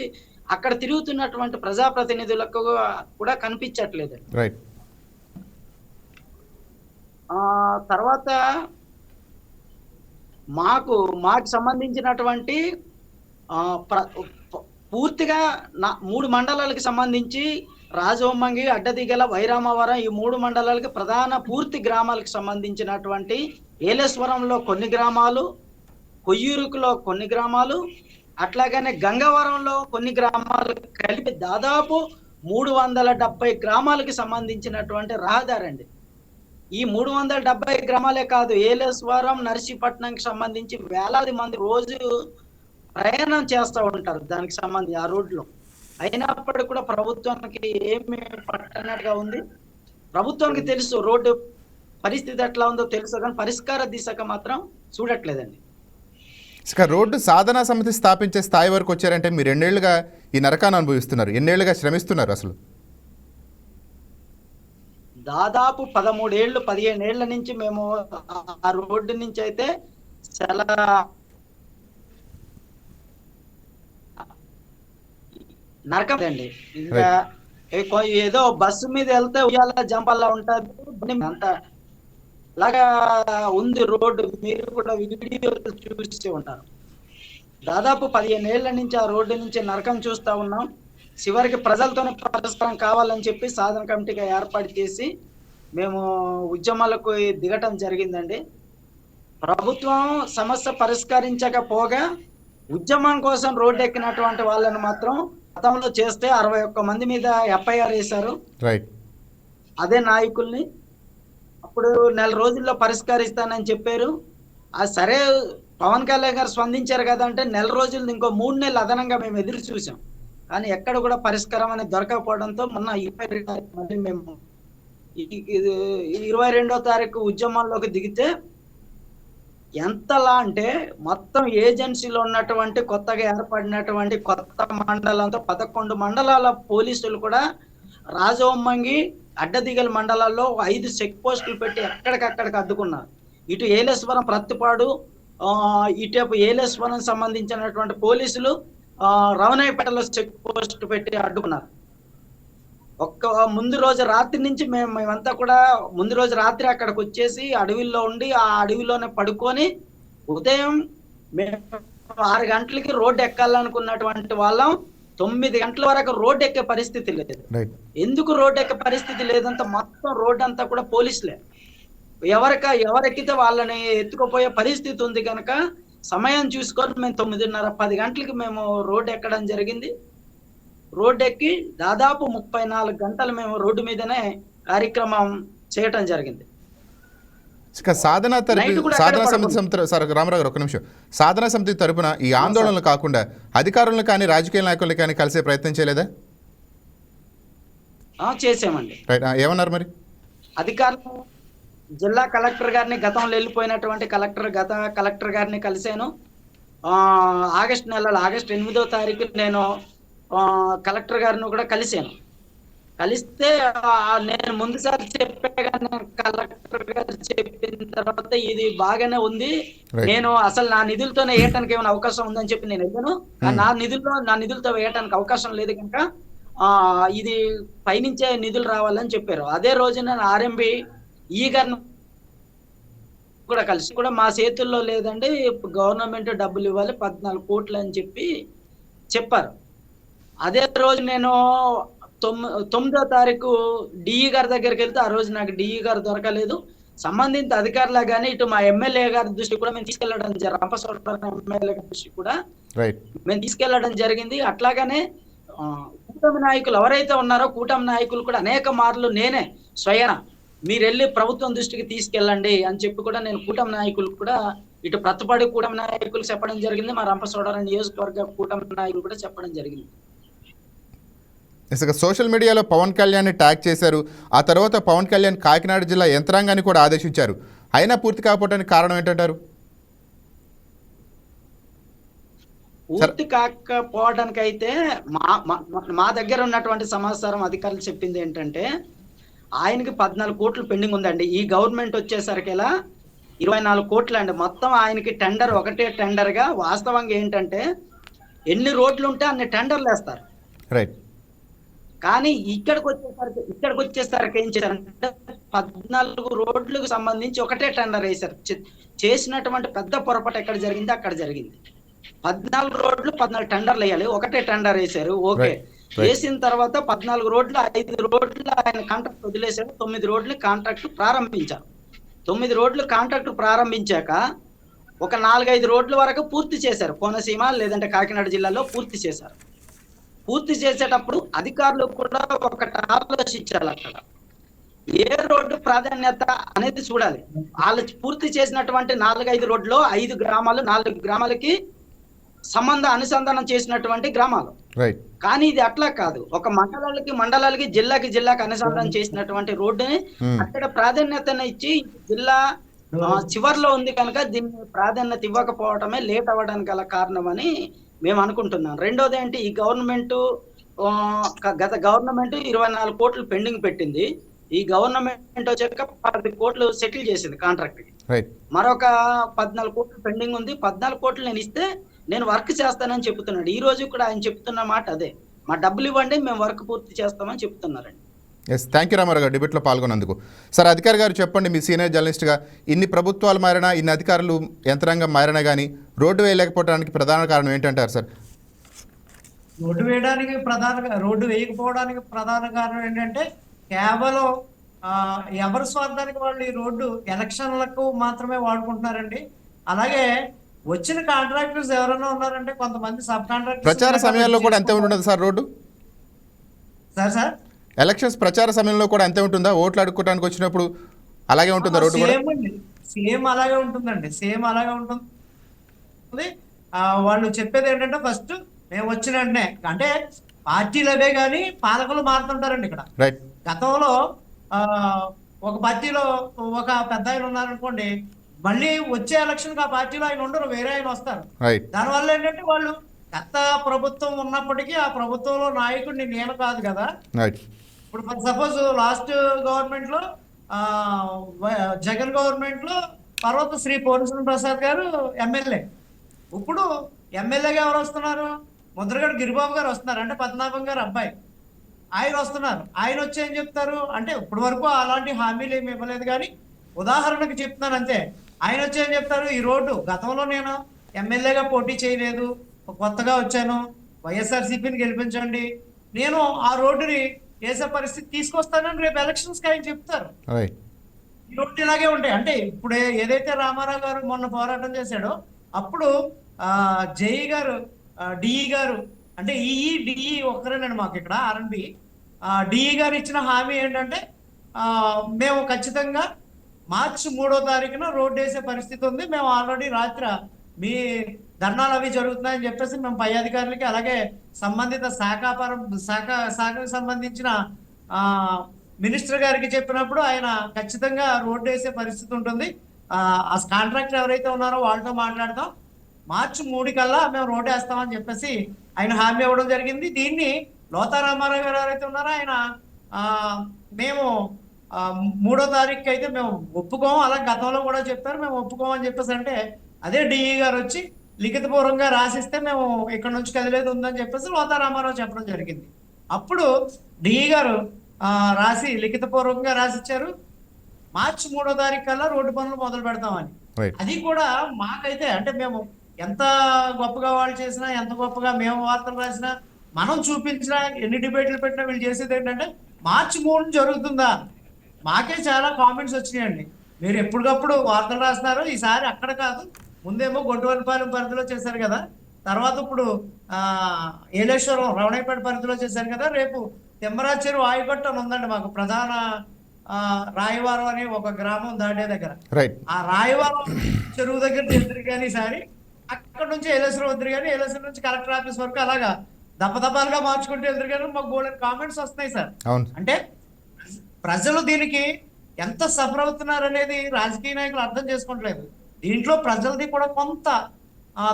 అక్కడ తిరుగుతున్నటువంటి ప్రజాప్రతినిధులకు కూడా కనిపించట్లేదు. తర్వాత మాకు సంబంధించినటువంటి పూర్తిగా 3 మండలాలకు సంబంధించి రాజవొమ్మంగి, అడ్డదిగల, వైరామవరం ఈ 3 మండలాలకి ప్రధాన పూర్తి గ్రామాలకు సంబంధించినటువంటి ఏలేశ్వరంలో కొన్ని గ్రామాలు, కొయ్యూరుకులో కొన్ని గ్రామాలు, అట్లాగనే గంగవరంలో కొన్ని గ్రామాలు కలిపి దాదాపు 370 గ్రామాలకు సంబంధించినటువంటి రహదారి అండి. ఈ 370 గ్రామాలే కాదు, ఏలేశ్వరం, నర్సీపట్నంకి సంబంధించి వేలాది మంది రోజు ప్రయాణం చేస్తూ ఉంటారు దానికి సంబంధించి ఆ రోడ్లో. అయినప్పటికీ కూడా ప్రభుత్వానికి ఏమి పట్టనట్టుగా ఉంది. ప్రభుత్వానికి తెలుసు రోడ్డు పరిస్థితి ఎట్లా ఉందో తెలుసు, కానీ పరిష్కార దిశగా మాత్రం చూడట్లేదండి. రోడ్డు సాధనా సమితి స్థాపించే స్థాయి వరకు వచ్చారంటే మీరు ఎన్నేళ్లుగా ఈ నరకాన్ని అనుభవిస్తున్నారు, ఎన్నేళ్లుగా శ్రమిస్తున్నారు? అసలు దాదాపు 13 ఏళ్ళు 15 ఏళ్ల నుంచి మేము ఆ రోడ్డు నుంచి అయితే చాలా నరకం అండి. ఇంకా ఏదో బస్సు మీద వెళ్తే ఉయ్యాల జంపల్లా ఉంటుంది, అంత లాగా ఉంది రోడ్డు. మీరు కూడా వీడియో చూసి ఉంటారు. దాదాపు 15 ఏళ్ల నుంచి ఆ రోడ్డు నుంచి నరకం చూస్తా ఉన్నాం. చివరికి ప్రజలతోనే పరిష్కారం కావాలని చెప్పి సాధన కమిటీగా ఏర్పాటు చేసి మేము ఉద్యమాలకు దిగటం జరిగిందండి. ప్రభుత్వం సమస్య పరిష్కరించకపోగా ఉద్యమం కోసం రోడ్డు ఎక్కినటువంటి వాళ్ళని మాత్రం గతంలో చేస్తే 61 మంది మీద ఎఫ్ఐఆర్ వేశారు. అదే నాయకుల్ని అప్పుడు 4 రోజుల్లో పరిష్కరిస్తానని చెప్పారు. సరే పవన్ కళ్యాణ్ గారు స్పందించారు కదా అంటే 4 రోజులు ఇంకో 3 నెలలు అదనంగా మేము ఎదురు చూసాం. కానీ ఎక్కడ కూడా పరిష్కారం అనేది దొరకకపోవడంతో మొన్న 22 తారీఖు మళ్ళీ మేము 22వ తారీఖు ఉద్యమాల్లోకి దిగితే ఎంతలా అంటే మొత్తం ఏజెన్సీలో ఉన్నటువంటి కొత్తగా ఏర్పడినటువంటి కొత్త మండలంతో 11 మండలాల పోలీసులు కూడా రాజవొమ్మంగి అడ్డదిగల మండలాల్లో 5 చెక్ పోస్టులు పెట్టి ఎక్కడికక్కడికి అడ్డుకున్నారు. ఇటు ఏలేశ్వరం ప్రత్తిపాడు ఇటు ఏలేశ్వరం సంబంధించినటువంటి పోలీసులు రవణయ్యపేటలో చెక్ పోస్ట్ పెట్టి అడ్డుకున్నారు. ముందు రోజు రాత్రి నుంచి మేమంతా కూడా ముందు రోజు రాత్రి అక్కడికి వచ్చేసి అడవిలో ఉండి ఆ అడవిలోనే పడుకొని ఉదయం మేము 6 గంటలకి రోడ్డు ఎక్కాలనుకున్నటువంటి వాళ్ళం 9 గంటల వరకు రోడ్డు ఎక్కే పరిస్థితి లేదు. ఎందుకు రోడ్డు ఎక్కే పరిస్థితి లేదంటే మొత్తం రోడ్డు అంతా కూడా పోలీసులే. ఎవరెక్కితే వాళ్ళని ఎత్తుకుపోయే పరిస్థితి ఉంది కనుక సమయం చూసుకొని మేము 9:30 10 గంటలకి మేము రోడ్డు ఎక్కడం జరిగింది. రోడ్డు ఎక్కి దాదాపు 34 గంటలు మేము రోడ్డు మీదనే కార్యక్రమం చేయటం జరిగింది. సాధన సమితి సార్ రామారావు గారు ఒక నిమిషం, సాధన సమితి తరపున ఈ ఆందోళనలు కాకుండా అధికారులను కానీ రాజకీయ నాయకులను కానీ కలిసే ప్రయత్నం చేయలేదా? చేసామండి. ఏమన్నారు మరి? అధికారులు జిల్లా కలెక్టర్ గారిని, గతంలో వెళ్ళిపోయినటువంటి కలెక్టర్ గారిని కలిశాను. ఆగస్టు 8వ తారీఖు నేను కలెక్టర్ గారిని కూడా కలిశాను. కలిస్తే నేను ముందుసారి చెప్పాను, కలెక్టర్ గారు చెప్పిన తర్వాత ఇది బాగానే ఉంది, నేను అసలు నా నిధులతోనే వేయటానికి ఏమైనా అవకాశం ఉందని చెప్పి నేను వెళ్ళాను. నా నిధులతో వేయటానికి అవకాశం లేదు కనుక ఇది పైనుంచే నిధులు రావాలని చెప్పారు. అదే రోజు నేను ఆర్ఎంబి ఈ గారిని కూడా కలిసి కూడా మా చేతుల్లో లేదండి, గవర్నమెంట్ డబ్బులు ఇవ్వాలి 14 కోట్లు అని చెప్పారు. అదే రోజు నేను 9వ తారీఖు డిఈ గారి దగ్గరికి వెళ్తే ఆ రోజు నాకు డిఈ గారు దొరకలేదు. సంబంధిత అధికారులు కానీ ఇటు మా ఎమ్మెల్యే గారి దృష్టి కూడా మేము తీసుకెళ్లడం ఎమ్మెల్యే గారి దృష్టి కూడా మేము తీసుకెళ్లడం జరిగింది. అట్లాగానే కూటమి నాయకులు ఎవరైతే ఉన్నారో కూటమి నాయకులు కూడా అనేక మార్లు నేనే స్వయన మీరు వెళ్ళి ప్రభుత్వం దృష్టికి తీసుకెళ్ళండి అని చెప్పి కూడా నేను కూటమి నాయకులు కూడా ఇటు ప్రతిపాడి కూటమి నాయకులు చెప్పడం జరిగింది, మా రంపచోడవరం నియోజకవర్గ కూటమి నాయకులు కూడా చెప్పడం జరిగింది. సోషల్ మీడియాలో పవన్ కళ్యాణ్ని ట్యాగ్ చేశారు. ఆ తర్వాత పవన్ కళ్యాణ్ కాకినాడ జిల్లా యంత్రాంగాన్ని కూడా ఆదేశించారు. అయినా పూర్తి కాకపోవడానికి కారణం ఏంటంటారు? పూర్తి కాకపోవడానికి అయితే మా దగ్గర ఉన్నటువంటి సమాచారం అధికారులు చెప్పింది ఏంటంటే ఆయనకి 14 కోట్లు పెండింగ్ ఉందండి. ఈ గవర్నమెంట్ వచ్చేసరికి 24 కోట్లు అండి. మొత్తం ఆయనకి టెండర్ ఒకటే టెండర్ గా, వాస్తవంగా ఏంటంటే ఎన్ని రోడ్లు ఉంటే అన్ని టెండర్లు వేస్తారు. కానీ ఇక్కడికి వచ్చేసరికి ఏం చేశారంటే 14 రోడ్లకు సంబంధించి ఒకటే టెండర్ వేశారు. చేసినటువంటి పెద్ద పొరపాటు ఎక్కడ జరిగింది అక్కడ జరిగింది. 14 రోడ్లు 14 టెండర్లు వేయాలి, ఒకటే టెండర్ వేశారు. ఓకే, వేసిన తర్వాత 14 రోడ్లు 5 రోడ్లు ఆయన కాంట్రాక్ట్ వదిలేశారు. 9 రోడ్లు కాంట్రాక్ట్ ప్రారంభించారు. 9 రోడ్లు కాంట్రాక్ట్ ప్రారంభించాక ఒక 4-5 రోడ్ల వరకు పూర్తి చేశారు. కోనసీమ లేదంటే కాకినాడ జిల్లాలో పూర్తి చేశారు. పూర్తి చేసేటప్పుడు అధికారులు కూడా ఒకటి ఆలోచించాలి, అక్కడ ఏ రోడ్డు ప్రాధాన్యత అనేది చూడాలి. వాళ్ళు పూర్తి చేసినటువంటి 4-5 రోడ్లో 5 గ్రామాలు 4 గ్రామాలకి అనుసంధానం చేసినటువంటి గ్రామాలు. కానీ ఇది అట్లా కాదు, ఒక మండలాలకి జిల్లాకి అనుసంధానం చేసినటువంటి రోడ్డుని అక్కడ ప్రాధాన్యతను ఇచ్చి జిల్లా చివర్లో ఉంది కనుక దీన్ని ప్రాధాన్యత ఇవ్వకపోవడమే లేట్ అవ్వడానికి గల కారణం అని మేము అనుకుంటున్నాం. రెండోది ఏంటి, ఈ గత గవర్నమెంట్ 24 కోట్లు పెండింగ్ పెట్టింది. ఈ గవర్నమెంట్ వచ్చాక 10 కోట్లు సెటిల్ చేసింది కాంట్రాక్ట్ కి. మరొక 14 కోట్లు పెండింగ్ ఉంది. 14 కోట్లు నేను ఇస్తే నేను వర్క్ చేస్తానని చెప్తున్నాడు. ఈ రోజు కూడా ఆయన చెప్తున్న మాట అదే, మా డబ్బులు ఇవ్వండి మేము వర్క్ పూర్తి చేస్తామని చెప్తున్నారండి. థ్యాంక్ యూ రామారావు గారు డిబేట్లో పాల్గొన్నందుకు. సార్, అధికారి గారు చెప్పండి, మీ సీనియర్ జర్నలిస్ట్గా ఇన్ని ప్రభుత్వాలు మారినా ఇన్ని అధికారులు యంత్రాంగం మారినా కానీ రోడ్డు వేయలేకపోవడానికి ప్రధాన కారణం ఏంటంటారు సార్? రోడ్డు వేయకపోవడానికి ప్రధాన కారణం ఏంటంటే కేవలం ఎవరి స్వార్థానికి వాళ్ళు ఈ రోడ్డు ఎలక్షన్లకు మాత్రమే వాడుకుంటున్నారండి. అలాగే వచ్చిన కాంట్రాక్టర్స్ ఎవరైనా ఉన్నారంటే కొంతమంది సబ్ కాంట్రాక్టర్స్ ప్రచార సమయాల్లో కూడా అంతే ఉంటుందా సార్ రోడ్డు? సార్ ఎలక్షన్స్ ప్రచార సమయంలో కూడా అంతే ఉంటుందా? ఓట్లు అడుక్కోవడానికి వచ్చినప్పుడు అలాగే ఉంటుందా రోడ్డు కూడా? సేమ్ అలాగే ఉంటుందండి, సేమ్ అలాగే ఉంటుంది. వాళ్ళు చెప్పేది ఏంటంటే ఫస్ట్ మేము వచ్చిన వెంటనే అంటే పార్టీలు అవే కానీ పాలకులు మారుతుంటారండి ఇక్కడ. రైట్. గతంలో ఆ ఒక పార్టీలో ఒక పెద్ద ఆయన ఉన్నారనుకోండి, మళ్ళీ వచ్చే ఎలక్షన్ ఆ పార్టీలో ఆయన ఉండరు, వేరే ఆయన వస్తారు. రైట్. దానివల్ల ఏంటంటే వాళ్ళు గత ప్రభుత్వం ఉన్నప్పటికీ ఆ ప్రభుత్వంలో నాయకుడిని నేను కాదు కదా. రైట్. ఇప్పుడు ఫర్ సపోజ్ లాస్ట్ గవర్నమెంట్ లో జగన్ గవర్నమెంట్ లో తర్వాత శ్రీ పూర్ణచంద్ర ప్రసాద్ గారు ఎమ్మెల్యే. ఇప్పుడు ఎమ్మెల్యేగా ఎవరు వస్తున్నారు? ముద్రగడ గిరిబాబు గారు వస్తున్నారు, అంటే పద్మనాభం గారు అబ్బాయి. ఆయన వస్తున్నారు. ఆయన వచ్చి ఏం చెప్తారు అంటే, ఇప్పటి వరకు అలాంటి హామీలు ఏమి ఇవ్వలేదు కానీ ఉదాహరణకు చెప్తున్నాను అంతే. ఆయన వచ్చి ఏం చెప్తారు, ఈ రోడ్డు గతంలో నేను ఎమ్మెల్యేగా పోటీ చేయలేదు, కొత్తగా వచ్చాను, వైఎస్ఆర్సీపీని గెలిపించండి, నేను ఆ రోడ్డుని వేసే పరిస్థితి తీసుకొస్తానని రేపు ఎలక్షన్స్ కి ఆయన చెప్తారు. రైట్. ఈ రోడ్డు ఇలాగే ఉంటాయి. అంటే ఇప్పుడు ఏదైతే రామారావు గారు మొన్న పోరాటం చేశాడో అప్పుడు జేఈ గారు, డిఈ గారు, అంటే ఈఈ డిఈ ఒక్కరేనండి మాకు ఇక్కడ ఆర్ఎన్బి. డిఈ గారు ఇచ్చిన హామీ ఏంటంటే మేము ఖచ్చితంగా మార్చి 3వ తారీఖున రోడ్డు వేసే పరిస్థితి ఉంది, మేము ఆల్రెడీ రాత్రి మీ ధర్నాలు అవి జరుగుతున్నాయని చెప్పేసి మేము పై అధికారులకి అలాగే సంబంధిత శాఖకు సంబంధించిన మినిస్టర్ గారికి చెప్పినప్పుడు ఆయన ఖచ్చితంగా రోడ్డు వేసే పరిస్థితి ఉంటుంది, ఆ కాంట్రాక్టర్ ఎవరైతే ఉన్నారో వాళ్ళతో మాట్లాడతాం, మార్చి 3 కల్లా మేము రోడ్డు వేస్తామని చెప్పేసి ఆయన హామీ ఇవ్వడం జరిగింది. దీన్ని లోతా రామారావు గారు ఎవరైతే ఉన్నారో ఆయన మేము 3వ తారీఖుకి అయితే మేము ఒప్పుకోము, అలా గతంలో కూడా చెప్పారు, మేము ఒప్పుకోమని చెప్పేసి అంటే అదే డిఈ గారు వచ్చి లిఖితపూర్వకంగా రాసిస్తే మేము ఇక్కడ నుంచి కదిలేదు ఉందని చెప్పేసి లోతా రామారావు చెప్పడం జరిగింది. అప్పుడు డిఈ గారు రాసి లిఖితపూర్వకంగా రాసిచ్చారు, మార్చి 3వ తారీఖు కల్లా రోడ్డు పనులు మొదలు పెడతామని. అది కూడా మాకైతే అంటే మేము ఎంత గొప్పగా వాళ్ళు చేసినా, ఎంత గొప్పగా మేము వార్తలు రాసినా, మనం చూపించినా, ఎన్ని డిబేట్లు పెట్టినా వీళ్ళు చేసేది ఏంటంటే మార్చి 3 జరుగుతుందా. మాకే చాలా కామెంట్స్ వచ్చినాయండి, మీరు ఎప్పటికప్పుడు వార్తలు రాస్తున్నారు, ఈసారి అక్కడ కాదు, ముందేమో గొడ్డువలపాలెం పరిధిలో చేశారు కదా, తర్వాత ఇప్పుడు ఏలేశ్వరం రవణైపేట పరిధిలో చేశారు కదా, రేపు తిమ్మరాజ్ చెరువు ఆయుగట్టు అని ఉందండి మాకు ప్రధాన రాయవారం అని ఒక గ్రామం దాటే దగ్గర. ఆ రాయవారం చెరువు దగ్గర వెళ్తారు కానీ ఈసారి అక్కడ నుంచి ఏలేశ్వరం వద్దరు కానీ ఏలేశ్వరం నుంచి కలెక్టర్ ఆఫీస్ వరకు అలాగా దప్పదప్పాలుగా మార్చుకుంటూ వెళ్తారు కానీ మాకు బోల్డెన్ కామెంట్స్ వస్తున్నాయి సార్. అంటే ప్రజలు దీనికి ఎంత సఫర్ అవుతున్నారు అనేది రాజకీయ నాయకులు అర్థం చేసుకోవట్లేదు. దీంట్లో ప్రజలది కూడా కొంత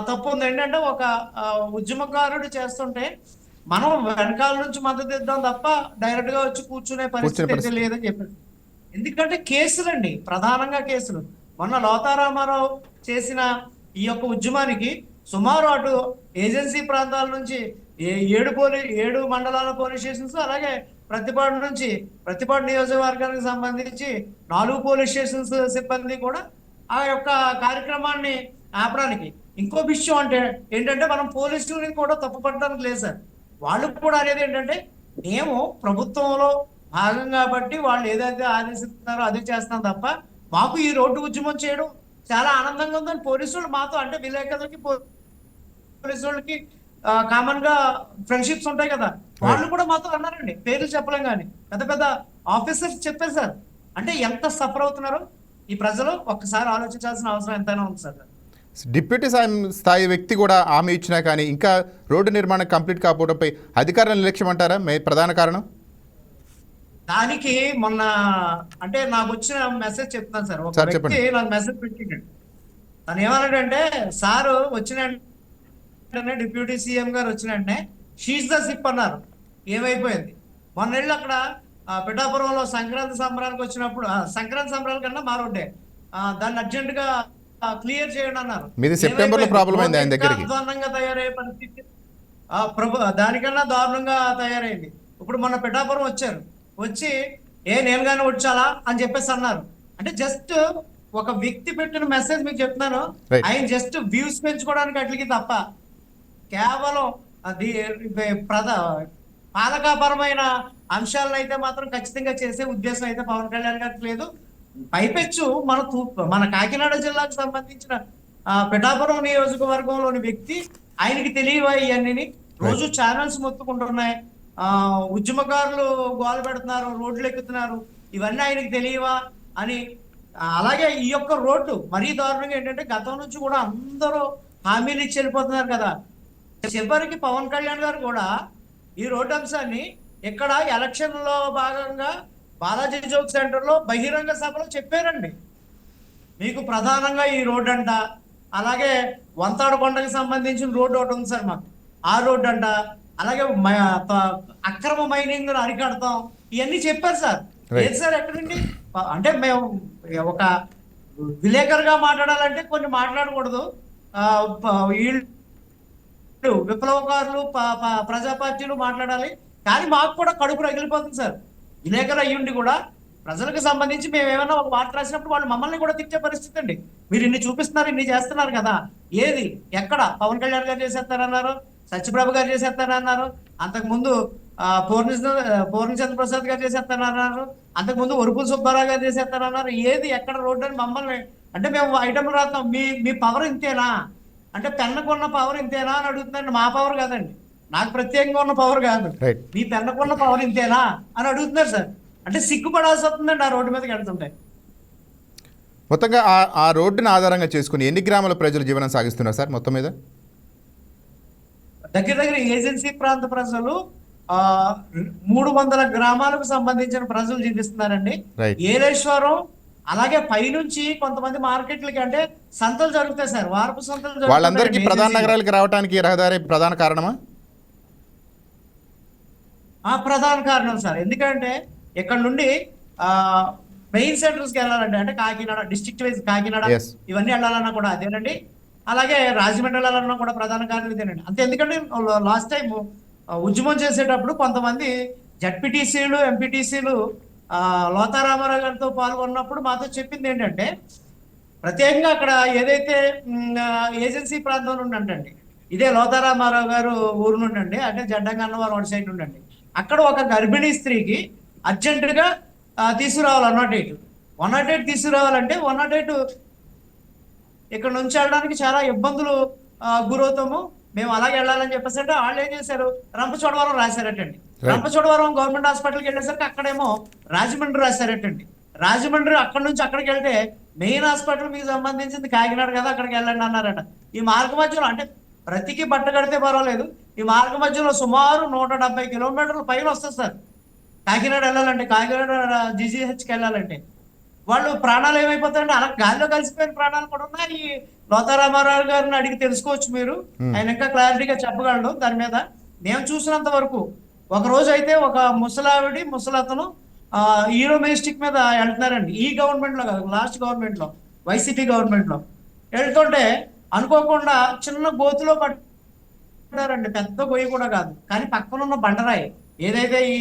తప్పు ఉంది. ఏంటంటే ఒక ఉద్యమకారుడు చేస్తుంటే మనం వెనకాల నుంచి మద్దతు ఇద్దాం తప్ప డైరెక్ట్ గా వచ్చి కూర్చునే పరిస్థితి లేదని చెప్పారు. ఎందుకంటే కేసులండి, ప్రధానంగా కేసులు. మొన్న లోతా రామారావు చేసిన ఈ యొక్క ఉద్యమానికి సుమారు అటు ఏజెన్సీ ప్రాంతాల నుంచి 7 మండలాల పోలీస్ స్టేషన్స్, అలాగే ప్రతిపాడు నియోజకవర్గానికి సంబంధించి 4 పోలీస్ స్టేషన్స్ సిబ్బంది కూడా ఆ యొక్క కార్యక్రమాన్ని ఆపడానికి. ఇంకో విషయం అంటే ఏంటంటే మనం పోలీసులని కూడా తప్పు పట్టడానికి లేదు సార్. వాళ్ళు కూడా అనేది ఏంటంటే మేము ప్రభుత్వంలో భాగం కాబట్టి వాళ్ళు ఏదైతే ఆదేశిస్తున్నారో అది చేస్తాం తప్ప మాకు ఈ రోడ్డు ఉద్యమం చేయడం చాలా ఆనందంగా ఉందని పోలీసు వాళ్ళు మాతో, అంటే విలేకరులకి పోలీసు వాళ్ళకి కామన్ గా ఫ్రెండ్షిప్స్ ఉంటాయి కదా, వాళ్ళు కూడా మాతో అన్నారండి, పేర్లు చెప్పలేం కానీ పెద్ద పెద్ద ఆఫీసర్స్ చెప్పారు సార్. అంటే ఎంత సఫర్ అవుతున్నారో ఈ ప్రజలు ఒక్కసారి ఆలోచించాల్సిన అవసరం ఎంతైనా ఉంది సార్. డిప్యూటీ స్థాయి వ్యక్తి కూడా హామీ ఇచ్చినా కానీ ఇంకా రోడ్డు నిర్మాణం కంప్లీట్ కాకపోవడంపై అధికారుల నిర్లక్ష్యం అంటారా ప్రధాన కారణం? దానికి మొన్న అంటే నాకు వచ్చిన మెసేజ్ చెప్తాను సార్. ఒక వ్యక్తి నాకు మెసేజ్ పెట్టిండు, తను ఏమన్నాడంటే, సారు వచ్చిన వెంటనే డిప్యూటీ సీఎం గారు వచ్చిన వెంటనే షీజ్ ద సిప్ అన్నారు. ఏమైపోయింది? మొన్న వెళ్ళి అక్కడ పిఠాపురంలో సంక్రాంతి సంబరాలకు వచ్చినప్పుడు, సంక్రాంతి సంబరాల కన్నా మా రోడ్డే, దాన్ని అర్జెంట్ గా క్లియర్ చేయండి అన్నారు. దారుణంగా తయారయ్యే పరిస్థితి దానికన్నా దారుణంగా తయారైంది. ఇప్పుడు మొన్న పిఠాపురం వచ్చారు, వచ్చి నేను కానీ వచ్చాలా అని చెప్పేసి అన్నారు. అంటే జస్ట్ ఒక వ్యక్తి పెట్టిన మెసేజ్ మీకు చెప్తున్నాను, ఆయన జస్ట్ వ్యూస్ పెంచుకోవడానికి అట్లకి తప్ప కేవలం అది పాలకాపరమైన అంశాలను అయితే మాత్రం ఖచ్చితంగా చేసే ఉద్దేశం అయితే పవన్ కళ్యాణ్ గారికి లేదు. పైపెచ్చు మన కాకినాడ జిల్లాకు సంబంధించిన పిఠాపురం నియోజకవర్గంలోని వ్యక్తి, ఆయనకి తెలియవా ఇవన్నీ? రోజు ఛానల్స్ మొత్తుకుంటున్నాయి, ఉద్యమకారులు గోల పెడుతున్నారు, రోడ్లు ఎక్కుతున్నారు, ఇవన్నీ ఆయనకి తెలియవా అని. అలాగే ఈ యొక్క రోడ్డు మరీ దారుణంగా ఏంటంటే గతం నుంచి కూడా అందరూ హామీలు ఇచ్చి వెళ్ళిపోతున్నారు కదా. చివరికి పవన్ కళ్యాణ్ గారు కూడా ఈ రోడ్డు అంశాన్ని ఇక్కడ ఎలక్షన్ లో భాగంగా బాలాజీ చౌక్ సెంటర్ లో బహిరంగ సభలో చెప్పారండి. మీకు ప్రధానంగా ఈ రోడ్డు అంట, అలాగే వంతాడకొండకి సంబంధించిన రోడ్డు ఒకటి ఉంది సార్ మాకు, ఆ రోడ్డు అంట, అలాగే అక్రమ మైనింగ్ అరికడతాం, ఇవన్నీ చెప్పారు సార్. లేదు సార్ ఎక్కడండి? అంటే మేము ఒక విలేకరుగా మాట్లాడాలంటే కొన్ని మాట్లాడకూడదు, వీళ్ళు విప్లవకారులు ప్రజా పార్టీలు మాట్లాడాలి, కానీ మాకు కూడా కడుపు రగిలిపోతుంది సార్. విలేకరు అయ్యుండి కూడా ప్రజలకు సంబంధించి మేము ఏమైనా ఒక వార్త రాసినప్పుడు వాళ్ళు మమ్మల్ని కూడా తిట్టే పరిస్థితి అండి. మీరు ఇన్ని చూపిస్తున్నారు, ఇన్ని చేస్తున్నారు కదా, ఏది ఎక్కడ పవన్ కళ్యాణ్ గారు చేసేస్తారన్నారు, సత్యప్రభ గారు చేసేస్తారన్నారు, అంతకుముందు పూర్ణచంద్ర ప్రసాద్ గారు చేసేస్తారన్నారు, అంతకుముందు ఒరుపుల సుబ్బారావు గారు చేసేస్తారన్నారు, ఏది ఎక్కడ రోడ్డు అని మమ్మల్ని అంటే మేము ఐటమ్ రాస్తాం, మీ పవర్ ఇంతేనా అంటే పెన్నకున్న పవర్ ఇంతేనా అని అడుగుతున్నారండి. మా పవర్ కాదండి, నాకు ప్రత్యేకంగా ఉన్న పవర్ కాదు, మీ పెన్నకున్న పవర్ ఇంతేనా అని అడుగుతున్నారు సార్. అంటే సిగ్గుపడాల్సి వస్తుందండి ఆ రోడ్డు మీదకి వెళ్తుంటే. మొత్తంగా ఆ రోడ్డును ఆధారంగా చేసుకుని ఎన్ని గ్రామాల ప్రజలు జీవనం సాగిస్తున్నారు సార్ మొత్తం మీద? దగ్గర ఏజెన్సీ ప్రాంత ప్రజలు 300 గ్రామాలకు సంబంధించిన ప్రజలు జీవిస్తున్నారండి. ఏలేశ్వరం అలాగే పైనుంచి కొంతమంది మార్కెట్లకి అంటే సంతలు జరుగుతాయి సార్, వారపు సంతలు. వాళ్ళందరికీ ప్రధాన నగరాలకి రావడానికి రహదారి ప్రధాన కారణమా? ప్రధాన కారణం సార్. ఎందుకంటే ఇక్కడ నుండి మెయిన్ సెంటర్స్ కి వెళ్ళాలంటే అంటే కాకినాడ డిస్ట్రిక్ట్ వైజ్ కాకినాడ ఇవన్నీ వెళ్ళాలన్నా కూడా అదేనండి. అలాగే రాజమండ్రి వెళ్ళాలన్నా కూడా ప్రధాన కారణం ఇదేనండి. అంతే, ఎందుకంటే లాస్ట్ టైం ఉద్యమం చేసేటప్పుడు కొంతమంది జడ్పీటీసీలు ఎంపీటీసీలు లోతా రామారావు గారితో పాల్గొన్నప్పుడు మాతో చెప్పింది ఏంటంటే, ప్రత్యేకంగా అక్కడ ఏదైతే ఏజెన్సీ ప్రాంతం నుండి అంటండి, ఇదే లోతా రామారావు గారు ఊరు నుండి అండి, అంటే జడ్డంగా అన్నవారు వన్ సైడ్ నుండి అండి, అక్కడ ఒక గర్భిణీ స్త్రీకి అర్జెంటుగా తీసుకురావాలి 108 తీసుకురావాలంటే 108 ఇక్కడ నుంచి వెళ్ళడానికి చాలా ఇబ్బందులు గురవుతాము, మేము అలాగే వెళ్ళాలని చెప్పేసి అంటే వాళ్ళు ఏం చేశారు, రంపచోడవరం రాశారటండి. రంపచోడవరం గవర్నమెంట్ హాస్పిటల్కి వెళ్ళేసరికి అక్కడేమో రాజమండ్రి రాశారటండి. రాజమండ్రి అక్కడ నుంచి అక్కడికి వెళ్తే మెయిన్ హాస్పిటల్ మీకు సంబంధించింది కాకినాడ కదా, అక్కడికి వెళ్ళండి అన్నారట. ఈ మార్గ మధ్యలో అంటే ప్రతికి బట్ట కడితే పర్వాలేదు, ఈ మార్గ మధ్యలో సుమారు 170 కిలోమీటర్ల పైన వస్తుంది సార్ కాకినాడ వెళ్ళాలంటే, కాకినాడ జీజీహెచ్కి వెళ్ళాలంటే. వాళ్ళు ప్రాణాలు ఏమైపోతాయంటే అలా గాలిలో కలిసిపోయిన ప్రాణాలు కూడా ఉన్నాయి. ఈ లోతా రామారావు గారిని అడిగి తెలుసుకోవచ్చు మీరు, ఆయన ఇంకా క్లారిటీగా చెప్పగలడు దాని మీద. నేను చూసినంత వరకు ఒక రోజు అయితే ఒక ముసలతను హీరో మెజెస్టిక్ మీద వెళ్తున్నారండి, ఈ గవర్నమెంట్ లో కాదు, లాస్ట్ గవర్నమెంట్ లో వైసీపీ గవర్నమెంట్ లో వెళ్తుంటే అనుకోకుండా చిన్న గోతులో పడ్డారండి. పెద్ద గొయ్యి కూడా కాదు, కానీ పక్కన ఉన్న బండరాయి ఏదైతే ఈ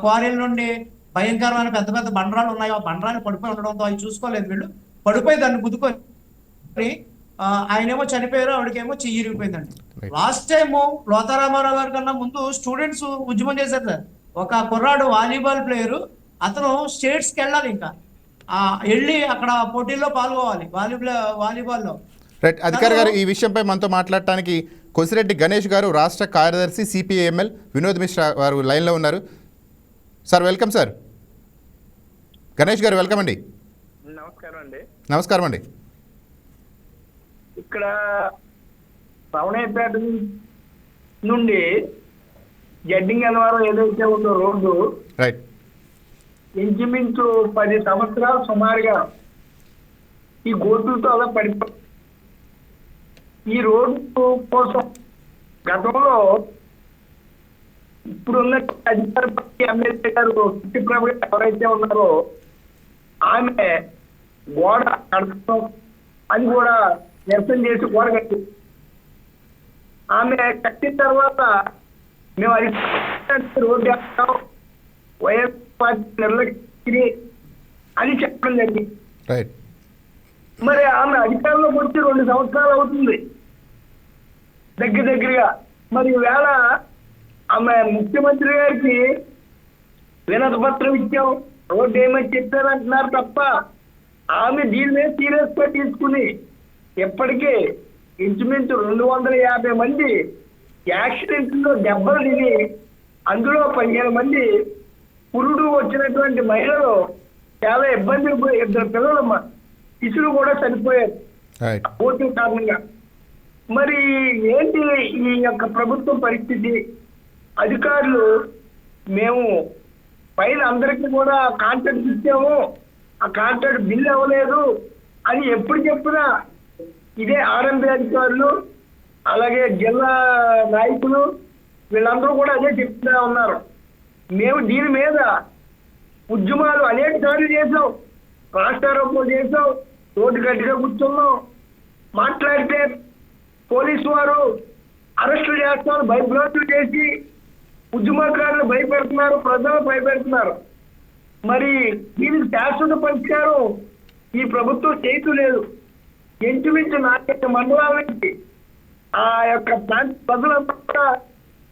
క్వారీల నుండి భయంకరమైన పెద్ద పెద్ద బండరాలు ఉన్నాయో ఆ బండరాలు పడిపోయి ఉండడంతో అవి చూసుకోలేదు వీళ్ళు, పడిపోయి దాన్ని గుద్దుకొని ఆయనేమో చనిపోయారు, ఆవిడకేమో చెయ్యి ఇరిగిపోయిందండి. లాస్ట్ టైము లోతా రామారావు గారి కన్నా ముందు స్టూడెంట్స్ ఉద్యమం చేశారు సార్. ఒక కుర్రాడు వాలీబాల్ ప్లేయరు, అతను స్టేట్స్కి వెళ్ళాలి, ఇంకా వెళ్ళి అక్కడ పోటీల్లో పాల్గొవాలి వాలీబాల్లో. రైట్, అధికారి గారు ఈ విషయంపై మనతో మాట్లాడటానికి కొసిరెడ్డి గణేష్ గారు, రాష్ట్ర కార్యదర్శి సిపిఐఎంఎల్ వినోద్ మిశ్రా వారు లైన్లో ఉన్నారు. Sir welcome sir. గణేష్ గారు వెల్కమ్ అండి. నమస్కారం అండి. నమస్కారం అండి. ఇక్కడ రవణయ్యపేట నుండి జడ్డింగనవరం ఏదైతే ఉందో రోడ్డు, రైట్, ఇంచుమించు 10 సంవత్సరాలు సుమారుగా ఈ గోతులతో అలా పడిపో. ఈ రోడ్డు కోసం గతంలో ఇప్పుడున్న అధికార పార్టీ ఎమ్మెల్యే గారు సత్యప్రభ ఎవరైతే ఉన్నారో ఆమె గోడ కడతాం అది కూడా నిరసన చేసి గోడ కట్టి, ఆమె కట్టిన తర్వాత మేము అది రోడ్డు వేస్తాం, వైఎస్ పార్టీ నిర్లక్ష్యం అని చెప్పడం జరిగింది. రైట్, మరి ఆమె అధికారంలోకి వచ్చి 2 సంవత్సరాలు అవుతుంది దగ్గరగా. మరి ఈవేళ ఆమె ముఖ్యమంత్రి గారికి వినతి పత్రం ఇచ్చాం, రోడ్డు ఏమని చెప్పారంటున్నారు తప్ప ఆమె దీని మీద సీరియస్ గా తీసుకుని ఇప్పటికే ఇంచుమించు 250 మంది యాక్సిడెంట్ లో దెబ్బలు తిని అందులో 15 మంది పురుడు వచ్చినటువంటి మహిళలు చాలా ఇబ్బందులు, 2 పిల్లలమ్మ శిశువులు కూడా చనిపోయారు ఓటింగ్ కారణంగా. మరి ఏంటి ఈ యొక్క ప్రభుత్వం పరిస్థితి? అధికారులు మేము పైన అందరికీ కూడా కాంట్రాక్ట్ ఇచ్చాము, ఆ కాంట్రాక్ట్ బిల్ అవ్వలేదు అని ఎప్పుడు చెప్పినా ఇదే ఆర్ఎంపీ అధికారులు అలాగే జిల్లా నాయకులు వీళ్ళందరూ కూడా అదే చెప్తూ ఉన్నారు. మేము దీని మీద ఉద్యమాలు అనేక సార్లు చేసాం, రాష్ట్రారోపణలు చేసాం, రోడ్డు గట్టిగా కూర్చున్నాం. మాట్లాడితే పోలీసు వారు అరెస్టులు చేస్తున్నారు, భయభ్రాంతులు చేసి ఉద్యమకారులు భయపెడుతున్నారు, ప్రజలు భయపెడుతున్నారు. మరి దీనికి శాశ్వత పరిష్కారం ఈ ప్రభుత్వం చేయలేదు. ఇంచుమించు 4 మండలాల నుంచి ఆ యొక్క ప్రాంత ప్రజలంతా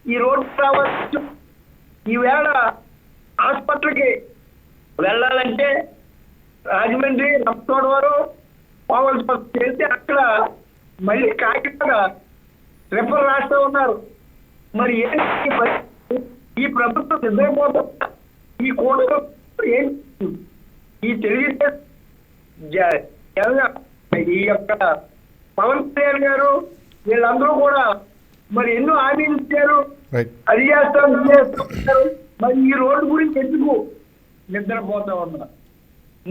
ఈ రోడ్డు రావచ్చు. ఈవేళ హాస్పిటల్కి వెళ్ళాలంటే రాజమండ్రి రంపచోడవరం పోవాల్సి వస్తే అక్కడ మళ్ళీ కాకినాడ రిఫర్ రాస్తూ ఉన్నారు. మరి ఏంటి ఈ ప్రభుత్వం నిద్రపోతుందా? ఈ కోడలు ఏంటి? ఈ తెలుగుదేశం ఈ యొక్క పవన్ కళ్యాణ్ గారు వీళ్ళందరూ కూడా మరి ఎన్నో హామీలు ఇచ్చారు, అది చేస్తాం ఇది చేస్తాం. మరి ఈ రోడ్డు గురించి ఎందుకు నిద్రపోతా ఉన్నారు?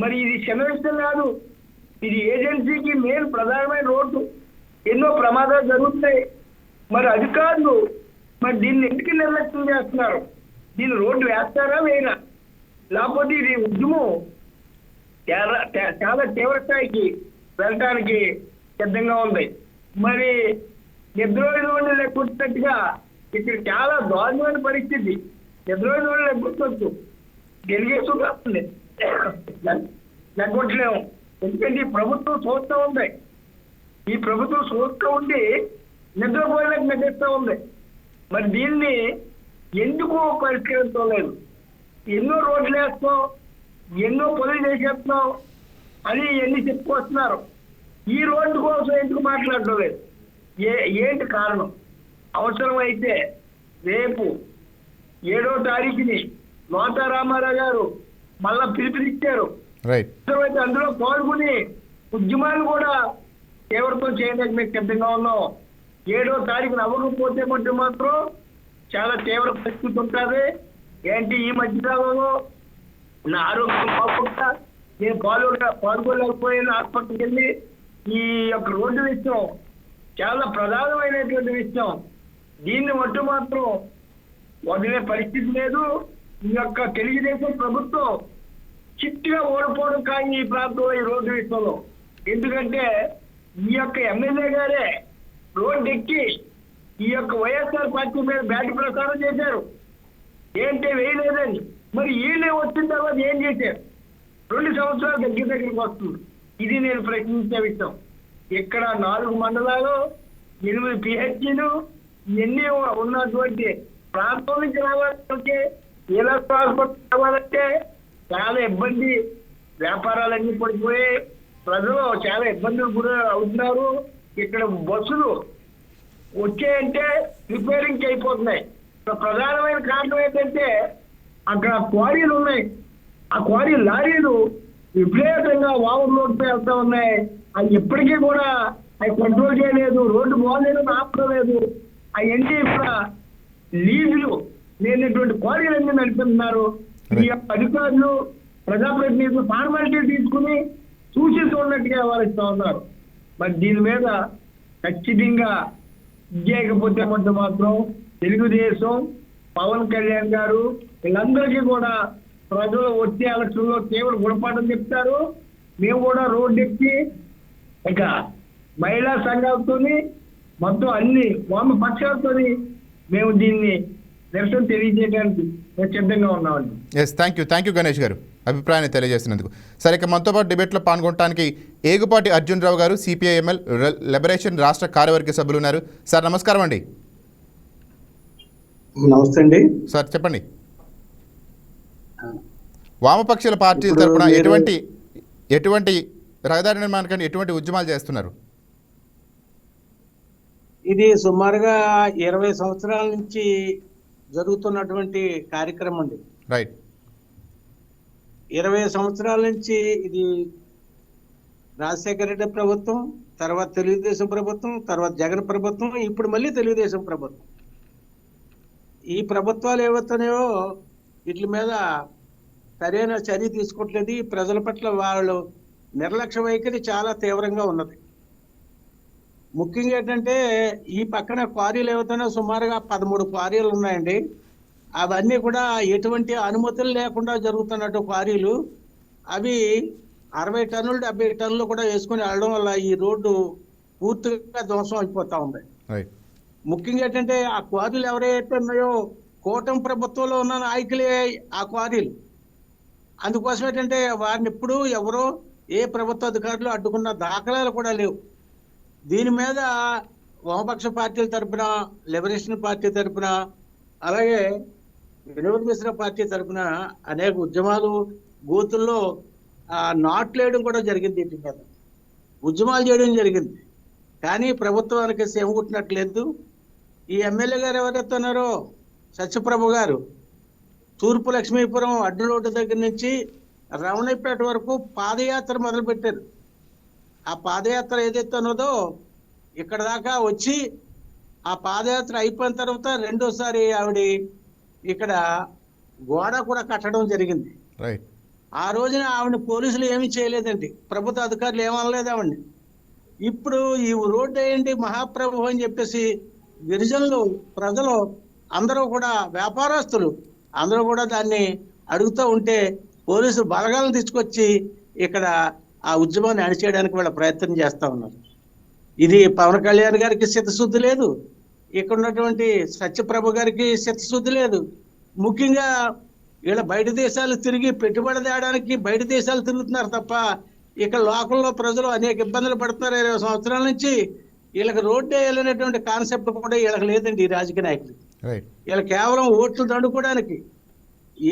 మరి ఇది చిన్న విషయం కాదు, ఇది ఏజెన్సీకి మెయిన్ ప్రధానమైన రోడ్డు. ఎన్నో ప్రమాదాలు జరుగుతున్నాయి. మరి అధికారులు మరి దీన్ని ఎందుకు నిర్లక్ష్యం చేస్తున్నారు? దీన్ని రోడ్డు వేస్తారా వేయరా? లేకపోతే ఇది ఉద్యమం చాలా తీవ్ర స్థాయికి వెళ్ళటానికి సిద్ధంగా ఉంది. మరి నిద్రోజు వాళ్ళు లెక్కొచ్చినట్టుగా ఇక్కడ చాలా దారుణమైన పరిస్థితి. నిద్రోజు వాళ్ళు లెక్కొచ్చు తెలుగేసు కాస్తుంది లెక్కొట్టలేము. ఎందుకంటే ఈ ప్రభుత్వం చూస్తూ ఉంది, ఈ ప్రభుత్వం చూస్తూ ఉండి నిద్రపోయేలకు నిద్రిస్తూ ఉంది. మరి దీన్ని ఎందుకు పరిష్కరించలేదు? ఎన్నో రోడ్లు వేస్తాం, ఎన్నో పనులు చేసేస్తున్నాం అని ఎన్ని చెప్పుకొస్తున్నారు. ఈ రోడ్డు కోసం ఎందుకు మాట్లాడటం లేదు? ఏంటి కారణం? అవసరమైతే రేపు 7వ తారీఖుని నోటా రామారావు గారు మళ్ళా పిలుపునిచ్చారు. అవసరమైతే అందులో పాల్గొని ఉద్యమాన్ని కూడా తీవ్రతం చేయడానికి మేము సిద్ధంగా ఉన్నాం. 7వ తారీఖున అవ్వకపోతే మధ్య మాత్రం చాలా తీవ్ర పరిస్థితి ఉంటుంది. ఏంటి ఈ మధ్యకాలంలో నా ఆరోగ్యం కాకుండా నేను పాల్గొలేకపోయిన హాస్పిటల్కి వెళ్ళి ఈ యొక్క రోడ్డు విషయం చాలా ప్రధానమైనటువంటి విషయం. దీన్ని మట్టు మాత్రం వదిలే పరిస్థితి లేదు. ఈ యొక్క తెలుగుదేశం ప్రభుత్వం చిట్టిగా ఓడిపోవడం కానీ ఈ ప్రాంతంలో ఈ రోడ్డు విషయంలో. ఎందుకంటే ఈ యొక్క ఎమ్మెల్యే గారే రోడ్డు ఎక్కి ఈ యొక్క వైఎస్ఆర్ పార్టీ మీద బ్యాటి ప్రచారం చేశారు. ఏంటి వేయలేదని. మరి వీళ్ళే వచ్చిన తర్వాత ఏం చేశారు? 2 సంవత్సరాలు దగ్గరికి వస్తుంది. ఇది నేను ప్రశ్నించే విషయం. ఇక్కడ 4 మండలాలు, 8 పిహెచ్లు ఇవన్నీ ఉన్నటువంటి ప్రాంతం నుంచి రావాలంటే ఇలా రావాలంటే చాలా ఇబ్బంది. వ్యాపారాలన్నీ పడిపోయి ప్రజలు చాలా ఇబ్బందులు గురి అవుతున్నారు. ఇక్కడ బస్సులు వచ్చాయంటే రిపేరింగ్ అయిపోతున్నాయి. ప్రధానమైన కారణం ఏంటంటే అక్కడ క్వారీలు ఉన్నాయి. ఆ క్వారీ లారీలు విపరీతంగా ఓవర్ లోడ్పై వెళ్తా ఉన్నాయి. అవి ఎప్పటికీ కూడా అవి కంట్రోల్ చేయలేదు. రోడ్డు బాగలేదు, ఆపలేదు. అవన్నీ కూడా లీజులు లేనటువంటి క్వారీలన్నీ నడుపుతున్నారు. ఈ అధికారులు ప్రజాప్రతినిధులు ఫార్మాలిటీ తీసుకుని చూసి చూడనట్టుగా వ్యవహరిస్తూ ఉన్నారు. మరి దీని మీద ఖచ్చితంగా చేయకపోతే మాత్రం తెలుగుదేశం, పవన్ కళ్యాణ్ గారు వీళ్ళందరికీ కూడా ప్రజలు వచ్చే ఎలక్షన్లో తీవ్ర గుణపాఠం చెప్తారు. మేము కూడా రోడ్డు ఎక్కి ఇక మహిళా సంఘాలతో మొత్తం అన్ని వామపక్షాలతో మేము దీన్ని నిరసన తెలియజేయడానికి మేము సిద్ధంగా ఉన్నామండి. థ్యాంక్ యూ గణేష్ గారు అభిప్రాయాన్ని తెలియజేసినందుకు. సరే, ఇక మనతో పాటు డిబేట్లో పాల్గొనడానికి ఏగుపాటి అర్జున్ రావు గారు సిపిఐఎంఎల్ లిబరేషన్ రాష్ట్ర కార్యవర్గ సభ్యులు ఉన్నారు. సార్ నమస్కారం అండి. నమస్తే అండి సార్, చెప్పండి. వామపక్షాల పార్టీల తరఫున ఎటువంటి రహదారి నిర్మాణానికి ఎటువంటి ఉద్యమాలు చేస్తున్నారు? ఇది సుమారుగా 20 సంవత్సరాల నుంచి జరుగుతున్నటువంటి కార్యక్రమం అండి. రైట్. 20 సంవత్సరాల నుంచి ఇది రాజశేఖర రెడ్డి ప్రభుత్వం, తర్వాత తెలుగుదేశం ప్రభుత్వం, తర్వాత జగన్ ప్రభుత్వం, ఇప్పుడు మళ్ళీ తెలుగుదేశం ప్రభుత్వం. ఈ ప్రభుత్వాలు ఏవైతున్నాయో వీటి మీద సరైన చర్య తీసుకోవట్లేదు. ఈ ప్రజల పట్ల వాళ్ళు నిర్లక్ష్య వైఖరి చాలా తీవ్రంగా ఉన్నది. ముఖ్యంగా ఏంటంటే ఈ పక్కన క్వారీలు ఏవైతున్నాయో సుమారుగా 13 క్వారీలు ఉన్నాయండి. అవన్నీ కూడా ఎటువంటి అనుమతులు లేకుండా జరుగుతున్నట్టు క్వారీలు. అవి 60 టన్నులు 70 టన్నులు కూడా వేసుకుని వెళ్ళడం వల్ల ఈ రోడ్డు పూర్తిగా ధ్వంసం అయిపోతా ఉంది. ముఖ్యంగా ఏంటంటే ఆ క్వారీలు ఎవరైతే ఉన్నాయో కూటమి ప్రభుత్వంలో ఉన్న నాయకులే ఆ క్వారీలు. అందుకోసం ఏంటంటే వారిని ఎప్పుడు ఎవరో ఏ ప్రభుత్వ అధికారులు అడ్డుకున్న దాఖలాలు కూడా లేవు. దీని మీద వామపక్ష పార్టీల తరఫున, లిబరేషన్ పార్టీ తరఫున, అలాగే వినోద్ మిశ్రా పార్టీ తరఫున అనేక ఉద్యమాలు గోతుల్లో నాట్లేయడం కూడా జరిగింది. వీటి మీద ఉద్యమాలు చేయడం జరిగింది. కానీ ప్రభుత్వానికి సేవ కుట్టినట్లేదు. ఈ ఎమ్మెల్యే గారు ఎవరైతే ఉన్నారో సత్యప్రభు గారు తూర్పు లక్ష్మీపురం అడ్డు రోడ్డు దగ్గర నుంచి రమణపేట వరకు పాదయాత్ర మొదలుపెట్టారు. ఆ పాదయాత్ర ఏదైతే ఉన్నదో ఇక్కడ దాకా వచ్చి ఆ పాదయాత్ర అయిపోయిన తర్వాత రెండోసారి ఆవిడ ఇక్కడ గోడ కూడా కట్టడం జరిగింది. ఆ రోజున ఆవిడ పోలీసులు ఏమీ చేయలేదండి, ప్రభుత్వ అధికారులు ఏమనలేదు ఆవిడని. ఇప్పుడు ఈ రోడ్డు వేయండి మహాప్రభు అని చెప్పేసి గిరిజనులు, ప్రజలు అందరూ కూడా, వ్యాపారస్తులు అందరూ కూడా దాన్ని అడుగుతూ ఉంటే పోలీసులు బలగాలను తీసుకొచ్చి ఇక్కడ ఆ ఉద్యమాన్ని అణిచేయడానికి వాళ్ళ ప్రయత్నం చేస్తూ ఉన్నారు. ఇది పవన్ కళ్యాణ్ గారికి చిత్తశుద్ధి లేదు, ఇక్కడ ఉన్నటువంటి సత్యప్రభు గారికి చిత్తశుద్ధి లేదు. ముఖ్యంగా వీళ్ళ బయట దేశాలు తిరిగి పెట్టుబడి తేయడానికి బయట దేశాలు తిరుగుతున్నారు తప్ప ఇక్కడ లోకల్లో ప్రజలు అనేక ఇబ్బందులు పడుతున్నారు. 20 సంవత్సరాల నుంచి వీళ్ళకి రోడ్డు వేయాలనేటువంటి కాన్సెప్ట్ కూడా వీళ్ళకి లేదండి. ఈ రాజకీయ నాయకులు వీళ్ళ కేవలం ఓట్లు దండుకోవడానికి,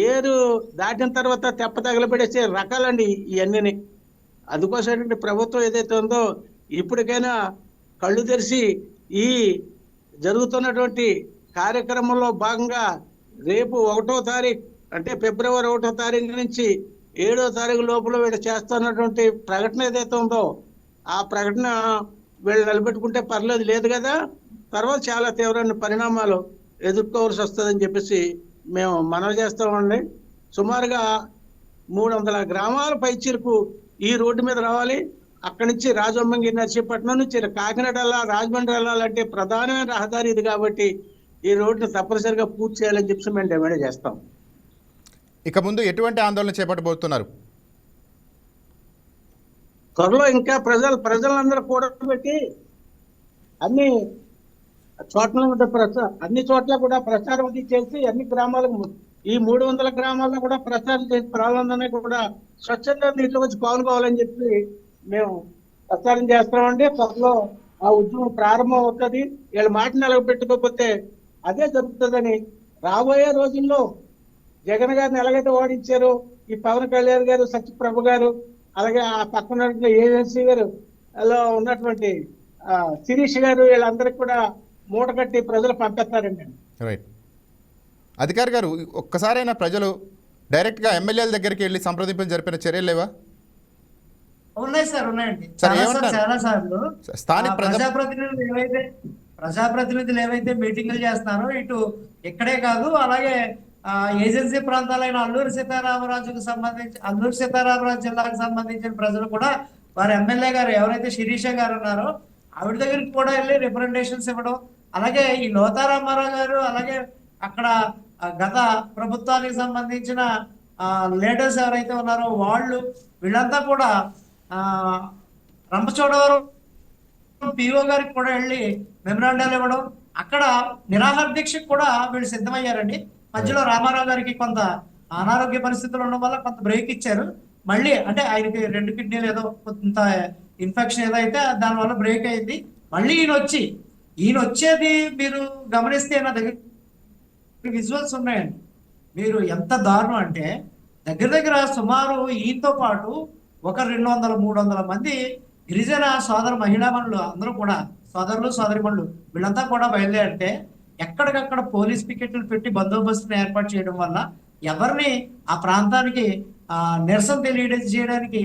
ఏరు దాటిన తర్వాత తెప్ప తగలబెట్టేసే రకాలండి ఇవన్నీ. అందుకోసం ఏంటంటే ప్రభుత్వం ఏదైతే ఉందో ఇప్పటికైనా కళ్ళు తెరిచి ఈ జరుగుతున్నటువంటి కార్యక్రమంలో భాగంగా రేపు 1వ తారీఖు అంటే ఫిబ్రవరి 1వ తారీఖు నుంచి 7వ తారీఖు లోపల వీళ్ళు చేస్తున్నటువంటి ప్రకటన ఏదైతే ఉందో ఆ ప్రకటన వీళ్ళు నిలబెట్టుకుంటే పర్లేదు, లేదు కదా తర్వాత చాలా తీవ్రమైన పరిణామాలు ఎదుర్కోవాల్సి వస్తుందని చెప్పేసి మేము మనవి చేస్తామండి. సుమారుగా 300 గ్రామాల పైచీలకు ఈ రోడ్డు మీద రావాలి. అక్కడి నుంచి రాజమండ్రి, నర్సీపట్నం నుంచి కాకినాడ రాజమండ్రి వెళ్ళాలంటే ప్రధానమైన రహదారి ఇది కాబట్టి ఈ రోడ్డును తప్పనిసరిగా పూర్తి చేయాలని చెప్పి మేము డిమాండ్ చేస్తాం. ఇక ముందు ఎటువంటి ఆందోళన చేపట్టబోతున్నారు? త్వరలో ఇంకా ప్రజలందరూ కూడబెట్టి అన్ని చోట్ల కూడా ప్రచారం చేసి అన్ని గ్రామాలకు, ఈ 300 గ్రామాల్లో కూడా ప్రచారం చేసి ప్రజలందరినీ కూడా స్వచ్ఛంద నీటిలో వచ్చి పాల్గొవాలని చెప్పి మేము ప్రచారం చేస్తామండి. త్వరలో ఆ ఉద్యమం ప్రారంభం అవుతుంది. వీళ్ళ మాట నిలబెట్టుకోకపోతే అదే జరుగుతుందని, రాబోయే రోజుల్లో జగన్ గారిని ఎలాగైతే ఓడించారో ఈ పవన్ కళ్యాణ్ గారు, సత్యప్రభు గారు, అలాగే ఆ పక్కన ఏజెన్సీ గారు అలా ఉన్నటువంటి శిరీష్ గారు, వీళ్ళందరికీ కూడా మూట కట్టి ప్రజలు పంపిస్తారండి. రైట్. అధికారి గారు, ఒక్కసారైనా ప్రజలు డైరెక్ట్గా ఎమ్మెల్యేల దగ్గరికి వెళ్ళి సంప్రదింపులు జరిపిన చర్యలు లేవా? ఉన్నాయి సార్, ఉన్నాయండి. చాలా సార్లు స్థానిక ప్రజాప్రతినిధులు ఏవైతే మీటింగులు చేస్తున్నారో ఇటు ఇక్కడే కాదు, అలాగే ఏజెన్సీ ప్రాంతాలైన అల్లూరు సీతారామరాజు జిల్లాకు సంబంధించిన ప్రజలు కూడా వారి ఎమ్మెల్యే గారు ఎవరైతే శిరీష గారు ఉన్నారో ఆవిడ దగ్గరికి కూడా వెళ్ళి రిప్రజెంటేషన్స్ ఇవ్వడం, అలాగే ఈ లోతారామారావు గారు, అలాగే అక్కడ గత ప్రభుత్వానికి సంబంధించిన లీడర్స్ ఎవరైతే ఉన్నారో వీళ్ళంతా కూడా రంపచోడవరం పిఓ గారికి కూడా వెళ్ళి మెమరాండాలు ఇవ్వడం, అక్కడ నిరాహార దీక్షకు కూడా వీళ్ళు సిద్ధమయ్యారండి. మధ్యలో రామారావు గారికి కొంత అనారోగ్య పరిస్థితులు ఉండడం వల్ల కొంత బ్రేక్ ఇచ్చారు. మళ్ళీ అంటే ఆయనకి 2 కిడ్నీలు ఏదో కొంత ఇన్ఫెక్షన్ ఏదైతే దానివల్ల బ్రేక్ అయింది. మళ్ళీ ఈయన వచ్చేది మీరు గమనిస్తే నా దగ్గర విజువల్స్ ఉన్నాయండి. మీరు ఎంత దారుణం అంటే దగ్గర సుమారు ఈయనతో పాటు ఒక 200-300 మంది గిరిజన మహిళామణులు అందరూ కూడా, సోదరులు సోదరిమణులు వీళ్ళంతా కూడా బయలుదేరితే ఎక్కడికక్కడ పోలీస్ పికెట్లు పెట్టి బందోబస్తును ఏర్పాటు చేయడం వల్ల ఎవరిని ఆ ప్రాంతానికి నిరసన తెలియజేయడానికి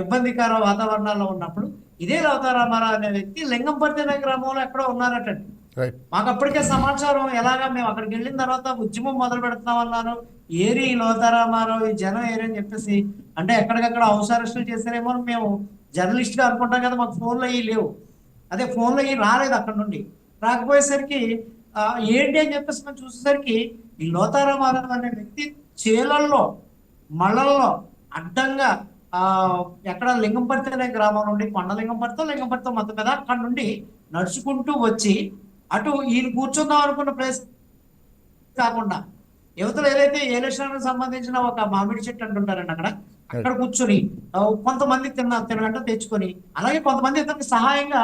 ఇబ్బందికర వాతావరణాల్లో ఉన్నప్పుడు ఇదే లోతారామారావు అనే వ్యక్తి లింగంపర్తి అనే గ్రామంలో ఎక్కడో ఉన్నారటండి. రైట్. మాకు అప్పటికే సమాచారం ఎలాగా మేము అక్కడికి వెళ్ళిన తర్వాత ఉద్యమం మొదలు పెడుతున్నాం అన్నారు. ఏరి లోతారామారావు ఈ జనం ఏరని చెప్పేసి అంటే ఎక్కడికక్కడ హౌస్ అరెస్టులు చేశారేమో అని మేము జర్నలిస్ట్ గా అనుకుంటాం కదా, మాకు ఫోన్లు అయ్యి లేవు. అదే ఫోన్లు అయ్యి రాలేదు అక్కడ నుండి. రాకపోయేసరికి ఏంటి అని చెప్పేసి మేము చూసేసరికి ఈ లోతారామారావు అనే వ్యక్తి చేలల్లో మళ్ళల్లో అడ్డంగా ఎక్కడ లింగంపర్తి అనే గ్రామం నుండి లింగంపర్తితో మొత్తం మీద అక్కడ నుండి నడుచుకుంటూ వచ్చి అటు ఈయన కూర్చుందాం అనుకున్న ప్లేస్ కాకుండా యువతలు ఏదైతే ఏలేశ్వరానికి సంబంధించిన ఒక మామిడి చెట్టు అంటుంటారండి అక్కడ కూర్చొని కొంతమంది తినగంట తెచ్చుకొని, అలాగే కొంతమంది ఇతనికి సహాయంగా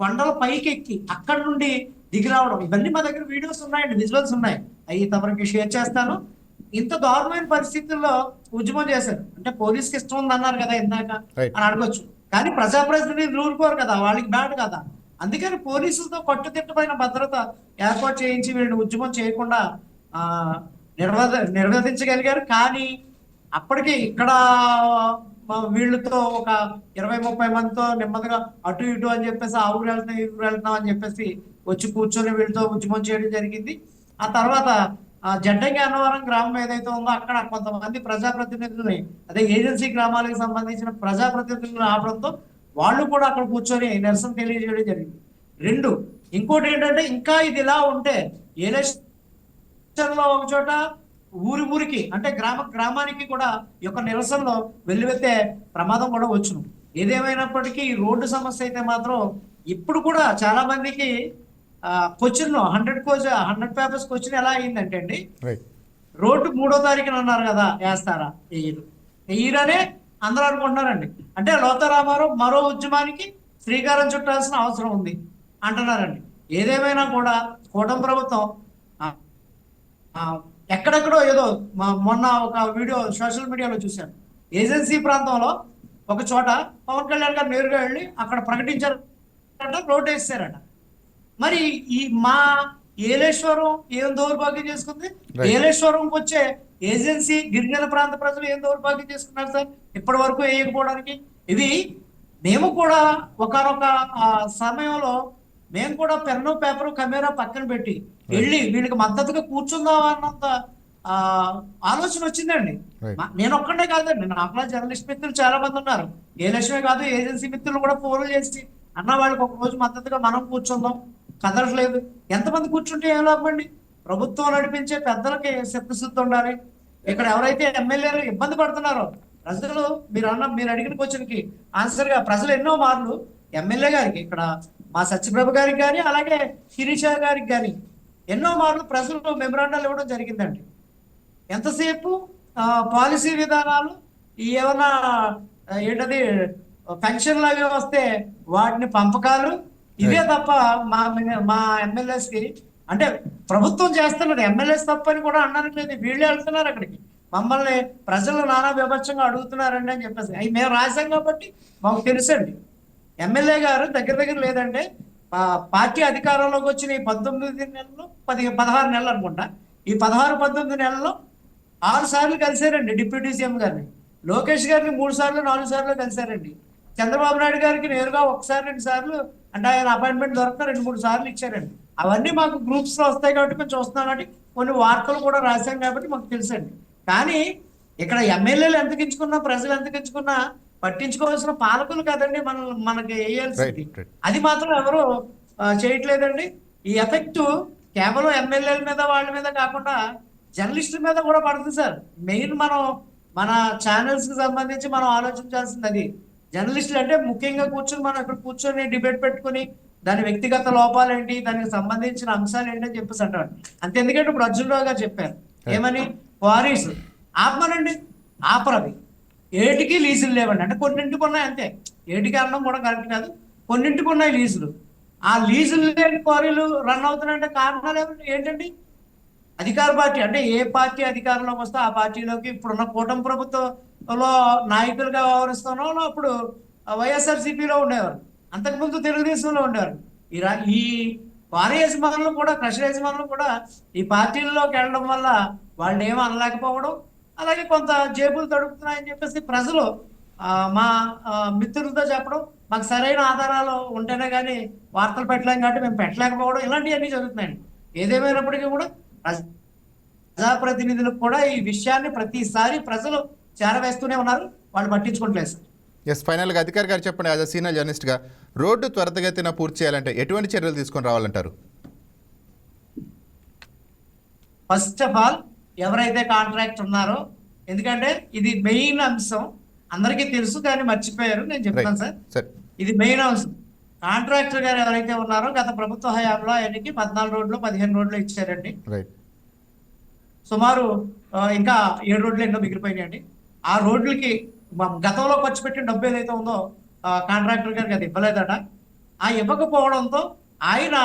కొండల పైకి ఎక్కి అక్కడ నుండి దిగి రావడం. ఇవన్నీ మా దగ్గర వీడియోస్ ఉన్నాయండి, విజువల్స్ ఉన్నాయి, అవి తమరికి షేర్ చేస్తాను. ఇంత దారుణమైన పరిస్థితుల్లో ఉద్యమం చేశారు అంటే పోలీస్కి ఇష్టం ఉంది అన్నారు కదా ఇందాక అని అడగొచ్చు, కానీ ప్రజాప్రతినిధులు ఊరుకోరు కదా, వాళ్ళకి బ్యాడ్ కదా. అందుకని పోలీసులతో కట్టుదిట్టమైన భద్రత ఏర్పాటు చేయించి వీళ్ళని ఉద్యమం చేయకుండా నిర్వహించగలిగారు. కానీ అప్పటికి ఇక్కడ వీళ్ళతో ఒక 20-30 మందితో నెమ్మదిగా అటు ఇటు అని చెప్పేసి ఆ ఊరు వెళ్తాం ఈ ఊరు వెళ్తాం అని చెప్పేసి వచ్చి కూర్చొని వీళ్ళతో ఉద్యమం చేయడం జరిగింది. ఆ తర్వాత జడ్డంగి అన్నవరం గ్రామం ఏదైతే ఉందో అక్కడ కొంతమంది ప్రజాప్రతినిధులని, అదే ఏజెన్సీ గ్రామాలకు సంబంధించిన ప్రజాప్రతినిధులను ఆపడంతో వాళ్ళు కూడా అక్కడ కూర్చొని నిరసన తెలియజేయడం జరిగింది. 2 ఇంకోటి ఏంటంటే ఇంకా ఇది ఇలా ఉంటే ఏలేశ్వరంలో ఒక చోట ఊరికి అంటే గ్రామానికి కూడా ఈ యొక్క నిరసనలో వెల్లువెత్తే ప్రమాదం కూడా వచ్చును. ఏదేమైనప్పటికీ ఈ రోడ్డు సమస్య అయితే మాత్రం ఇప్పుడు కూడా చాలా మందికి క్వశ్చన్ 100 పేపర్స్ క్వశ్చన్ ఎలా అయిందంటే అండి, రోడ్డు 3వ తారీఖున అన్నారు కదా వేస్తారా, వెయ్యరనే అందరూ అనుకుంటున్నారండి. అంటే లోతారామారావు మరో ఉద్యమానికి శ్రీకారం చుట్టాల్సిన అవసరం ఉంది అంటున్నారండి. ఏదేమైనా కూడా కూటమి ప్రభుత్వం ఎక్కడెక్కడో ఏదో మొన్న ఒక వీడియో సోషల్ మీడియాలో చూశాను, ఏజెన్సీ ప్రాంతంలో ఒక చోట పవన్ కళ్యాణ్ గారు నేరుగా వెళ్ళి అక్కడ ప్రకటించారట, రోడ్డు వేసారట. మరి ఈ మా ఏలేశ్వరం ఏం దౌర్భాగ్యం చేసుకుంది, ఏలేశ్వరంకి వచ్చే ఏజెన్సీ గిరిజన ప్రాంత ప్రజలు ఏం దౌర్భాగ్యం చేసుకున్నారు సార్ ఇప్పటి వరకు వేయకపోవడానికి. ఇది మేము కూడా ఒకనొక సమయంలో మేము కూడా పెన్ను పేపర్ కెమెరా పక్కన పెట్టి వెళ్ళి వీళ్ళకి మద్దతుగా కూర్చుందాం అన్నంత ఆలోచన వచ్చిందండి. నేను ఒక్కడే కాదండి, నాకు జర్నలిస్ట్ మిత్రులు చాలా మంది ఉన్నారు, ఏలేశ్వరే కాదు ఏజెన్సీ మిత్రులు కూడా ఫోన్లు చేసి అన్న వాళ్ళకి ఒక రోజు మద్దతుగా మనం కూర్చుందాం, కదలట్లేదు. ఎంతమంది కూర్చుంటే ఏం లాభండి, ప్రభుత్వం నడిపించే పెద్దలకి చిత్తశుద్ధి ఉండాలి. ఇక్కడ ఎవరైతే ఎమ్మెల్యేలు ఇబ్బంది పడుతున్నారో ప్రజలు, మీరు అడిగిన క్వశ్చన్కి ఆన్సర్ గా ప్రజలు ఎన్నో మార్లు ఎమ్మెల్యే గారికి, ఇక్కడ మా సత్యప్రభ గారికి కానీ అలాగే శిరీష గారికి కానీ ఎన్నో మార్లు ప్రజలు మెమరాండాలు ఇవ్వడం జరిగిందండి. ఎంతసేపు పాలసీ విధానాలు ఏమన్నా ఏంటది పెన్షన్లు అవి వస్తే వాటిని పంపకాలు ఇవే తప్ప మా ఎమ్మెల్యేస్ కి అంటే ప్రభుత్వం చేస్తున్నది, ఎమ్మెల్యేస్ తప్పని కూడా అనట్లేదు, వీళ్ళే వెళ్తున్నారు అక్కడికి, మమ్మల్ని ప్రజలు నానా విభత్సంగా అడుగుతున్నారండి అని చెప్పేసి. అవి మేము రాశాం కాబట్టి మాకు తెలుసండి. ఎమ్మెల్యే గారు దగ్గర లేదంటే పార్టీ అధికారంలోకి వచ్చిన ఈ 19 నెలలు 16 నెలలు అనుకుంటా, ఈ 16-19 నెలల్లో 6 సార్లు కలిశారండి డిప్యూటీ సీఎం గారిని. లోకేష్ గారిని 3 సార్లు 4 సార్లు కలిశారండి. చంద్రబాబు నాయుడు గారికి నేరుగా 1 సారి 2 సార్లు అంటే ఆయన అపాయింట్మెంట్ దొరికితే 2-3 సార్లు ఇచ్చారండి. అవన్నీ మాకు గ్రూప్స్ లో వస్తాయి కాబట్టి మేము చూస్తున్నాం కాబట్టి కొన్ని వార్తలు కూడా రాశాం కాబట్టి మాకు తెలుసండి. కానీ ఇక్కడ ఎమ్మెల్యేలు ఎంతకించుకున్నా ప్రజలు ఎంతకించుకున్నా పట్టించుకోవాల్సిన పాలకులు కదండి మనకి వేయాల్సింది. అది మాత్రం ఎవరు చేయట్లేదండి. ఈ ఎఫెక్ట్ కేవలం ఎమ్మెల్యేల మీద వాళ్ళ మీద కాకుండా జర్నలిస్టుల మీద కూడా పడుతుంది సార్. మెయిన్ మన ఛానల్స్ కి సంబంధించి మనం ఆలోచించాల్సింది అది. జర్నలిస్టులు అంటే ముఖ్యంగా మనం ఇక్కడ కూర్చొని డిబేట్ పెట్టుకుని దాని వ్యక్తిగత లోపాలు ఏంటి, దానికి సంబంధించిన అంశాలు ఏంటి అని చెప్పేసి అంటారు. అంతే. ఎందుకంటే ఇప్పుడు అర్జునరావు గారు చెప్పారు ఏమని, క్వారీస్ ఆపమనండి, ఆపరవి ఏటికి లీజులు లేవండి. అంటే కొన్నింటికి ఉన్నాయి, అంతే, ఏటికి అనడం కూడా కరెక్ట్ కాదు, కొన్నింటికి ఉన్నాయి లీజులు. ఆ లీజులు లేని క్వారీలు రన్ అవుతున్నాయంటే కారణాలు ఏంటండి? అధికార పార్టీ అంటే ఏ పార్టీ అధికారంలోకి వస్తే ఆ పార్టీలోకి ఇప్పుడున్న కూటమి ప్రభుత్వంలో నాయకులుగా వ్యవహరిస్తున్నాం. అప్పుడు వైఎస్ఆర్సీపీలో ఉండేవారు, అంతకుముందు తెలుగుదేశంలో ఉండేవారు. ఈ వారి యజమానులు కూడా క్రషర్ యజమానులు కూడా ఈ పార్టీలలోకి వెళ్ళడం వల్ల వాళ్ళు ఏమీ అనలేకపోవడం, అలాగే కొంత జేబులు తడుపుతున్నాయని చెప్పేసి ప్రజలు మా మిత్రులతో చెప్పడం, మాకు సరైన ఆధారాలు ఉంటేనే కానీ వార్తలు పెట్టలేం కాబట్టి మేము పెట్టలేకపోవడం ఇలాంటివన్నీ జరుగుతున్నాయండి. ఏదేమైనప్పటికీ కూడా ప్రజాప్రతినిధులకు కూడా ఈ విషయాన్ని ప్రతిసారి ప్రజలు చేరవేస్తూనే ఉన్నారు, వాళ్ళు పట్టించుకోవట్లేదు సార్. ఎస్, ఫైనల్గా అధికారి గారు చెప్పండి, యాజ్ అ సీనియర్ జర్నలిస్ట్గా రోడ్డు త్వరితగతిన పూర్తి చేయాలంటే ఎటువంటి చర్యలు తీసుకొని రావాలంటారు? ఫస్ట్ ఆఫ్ ఆల్ ఎవరైతే కాంట్రాక్ట్ ఉన్నారో, ఎందుకంటే ఇది మెయిన్ అంశం, అందరికీ తెలుసు కానీ మర్చిపోయారు, నేను చెప్తాను సార్. ఇది మెయిన్ అంశం. కాంట్రాక్టర్ గారు ఎవరైతే ఉన్నారో గత ప్రభుత్వ హయాంలో ఆయనకి 14 రోడ్లు 15 రోడ్లు ఇచ్చారండి. సుమారు ఇంకా 7 రోడ్లు ఎన్నో మిగిలిపోయినాయండి. ఆ రోడ్లకి గతంలో ఖర్చు పెట్టిన డబ్బు ఏదైతే ఉందో కాంట్రాక్టర్ గారికి అది ఇవ్వలేదట. ఆ ఇవ్వకపోవడంతో ఆయన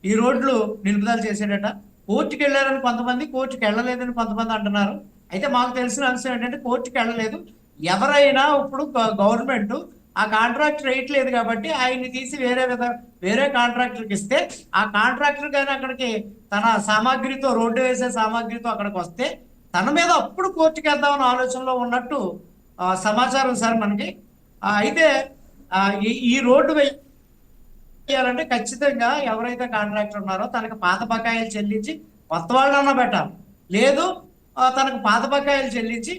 ఈ రోడ్లు నిలుపుదల చేసాడట. కోర్టుకి వెళ్ళారని కొంతమంది, కోర్టుకి వెళ్ళలేదని కొంతమంది అంటున్నారు. అయితే మాకు తెలిసిన అంశం ఏంటంటే కోర్టుకి వెళ్ళలేదు. ఎవరైనా ఇప్పుడు గవర్నమెంట్ ఆ కాంట్రాక్ట్ రేయట్లేదు కాబట్టి ఆయన్ని తీసి వేరే కాంట్రాక్టర్కి ఇస్తే ఆ కాంట్రాక్టర్ కానీ అక్కడికి తన సామాగ్రితో, రోడ్డు వేసే సామాగ్రితో అక్కడికి వస్తే తన మీద అప్పుడు కోర్టుకి వెళ్దామని ఆలోచనలో ఉన్నట్టు సమాచారం సార్ మనకి. అయితే ఈ రోడ్డు వేయాలంటే ఖచ్చితంగా ఎవరైతే కాంట్రాక్టర్ ఉన్నారో తనకు పాత బకాయిలు చెల్లించి కొత్త వాళ్ళన్నా పెట్టాలి, లేదు తనకు పాత బకాయిలు చెల్లించి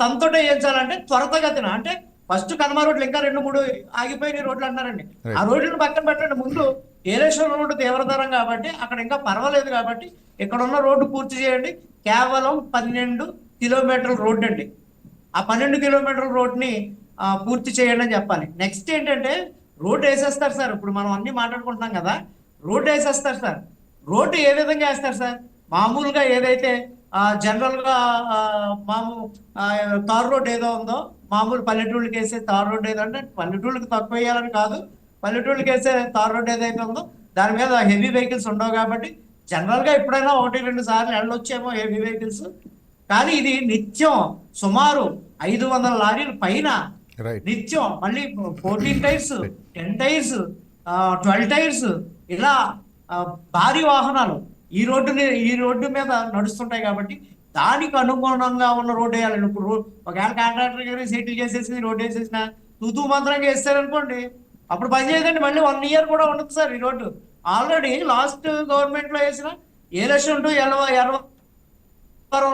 తనతో వేయించాలంటే త్వరితగతిన, అంటే ఫస్ట్ కనుమ రోడ్లు ఇంకా 2-3 ఆగిపోయిన రోడ్లు అంటున్నారండి. ఆ రోడ్లను పక్కన పెట్టండి. ముందు ఏలేశ్వరం రోడ్డు తీవ్రతరం కాబట్టి అక్కడ ఇంకా పర్వాలేదు కాబట్టి ఇక్కడ ఉన్న రోడ్డు పూర్తి చేయండి. కేవలం 12 కిలోమీటర్ల రోడ్డు అండి. ఆ 12 కిలోమీటర్ల రోడ్ని పూర్తి చేయండి అని చెప్పాలి. నెక్స్ట్ ఏంటంటే రోడ్డు వేసేస్తారు సార్. ఇప్పుడు మనం అన్ని మాట్లాడుకుంటున్నాం కదా, రోడ్డు వేసేస్తారు సార్. రోడ్డు ఏ విధంగా వేస్తారు సార్? మామూలుగా ఏదైతే జనరల్గా తార్ రోడ్ ఏదో ఉందో, మామూలు పల్లెటూళ్ళకి వేసే తార్ రోడ్ ఏదంటే పల్లెటూళ్ళకి తక్కువ వేయాలని కాదు, పల్లెటూళ్ళకి వేసే తార్ రోడ్ ఏదైతే ఉందో దాని మీద హెవీ వెహికల్స్ ఉండవు కాబట్టి జనరల్గా ఎప్పుడైనా 1-2 సార్లు వెళ్ళొచ్చేమో హెవీ వెహికల్స్. కానీ ఇది నిత్యం సుమారు 500 లారీల పైన నిత్యం, మళ్ళీ 14 టైర్స్, 10 టైర్స్, 12 టైర్స్, ఇలా భారీ వాహనాలు ఈ రోడ్డు మీద నడుస్తుంటాయి కాబట్టి దానికి అనుగుణంగా ఉన్న రోడ్డు వేయాలండి. ఇప్పుడు ఒకవేళ కాంట్రాక్టర్ గారి సెటిల్ చేసేసి రోడ్డు వేసేసిన తూతూ మంత్రంగా వేస్తారనుకోండి, అప్పుడు పని చేయదండి. మళ్ళీ 1 ఇయర్ కూడా ఉండదు సార్ ఈ రోడ్డు. ఆల్రెడీ లాస్ట్ గవర్నమెంట్ లో వేసిన ఏలేశ్వరం టు ఎల్లవరం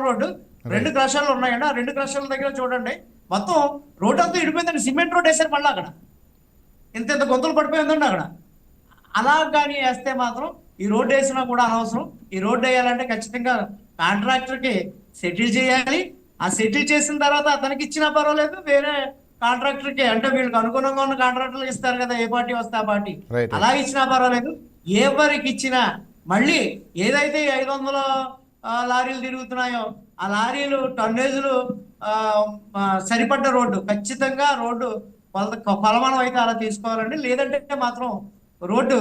రోడ్డు 2 క్రషర్లు ఉన్నాయండి. ఆ 2 క్రషర్ల దగ్గర చూడండి మొత్తం రోడ్డు అంతా ఇడిపోయిందండి. సిమెంట్ రోడ్ వేసారు మళ్ళీ అక్కడ, ఇంత గొంతులు పడిపోయిందండి అక్కడ. అలా కానీ వేస్తే మాత్రం ఈ రోడ్డు వేసినా కూడా అనవసరం. ఈ రోడ్డు వేయాలంటే ఖచ్చితంగా కాంట్రాక్టర్కి సెటిల్ చేయాలి. ఆ సెటిల్ చేసిన తర్వాత అతనికి ఇచ్చినా పర్వాలేదు, వేరే కాంట్రాక్టర్కి, అంటే వీళ్ళకి అనుగుణంగా ఉన్న కాంట్రాక్టర్లకు ఇస్తారు కదా, ఏ పార్టీ వస్తే ఆ పార్టీ, అలా ఇచ్చినా పర్వాలేదు. ఎవరికి ఇచ్చినా మళ్ళీ ఏదైతే 500 లారీలు తిరుగుతున్నాయో ఆ లారీలు టన్నేజులు సరిపడ్డ రోడ్డు, ఖచ్చితంగా రోడ్డు కొలమానం అయితే అలా తీసుకోవాలండి. లేదంటే మాత్రం రోడ్డు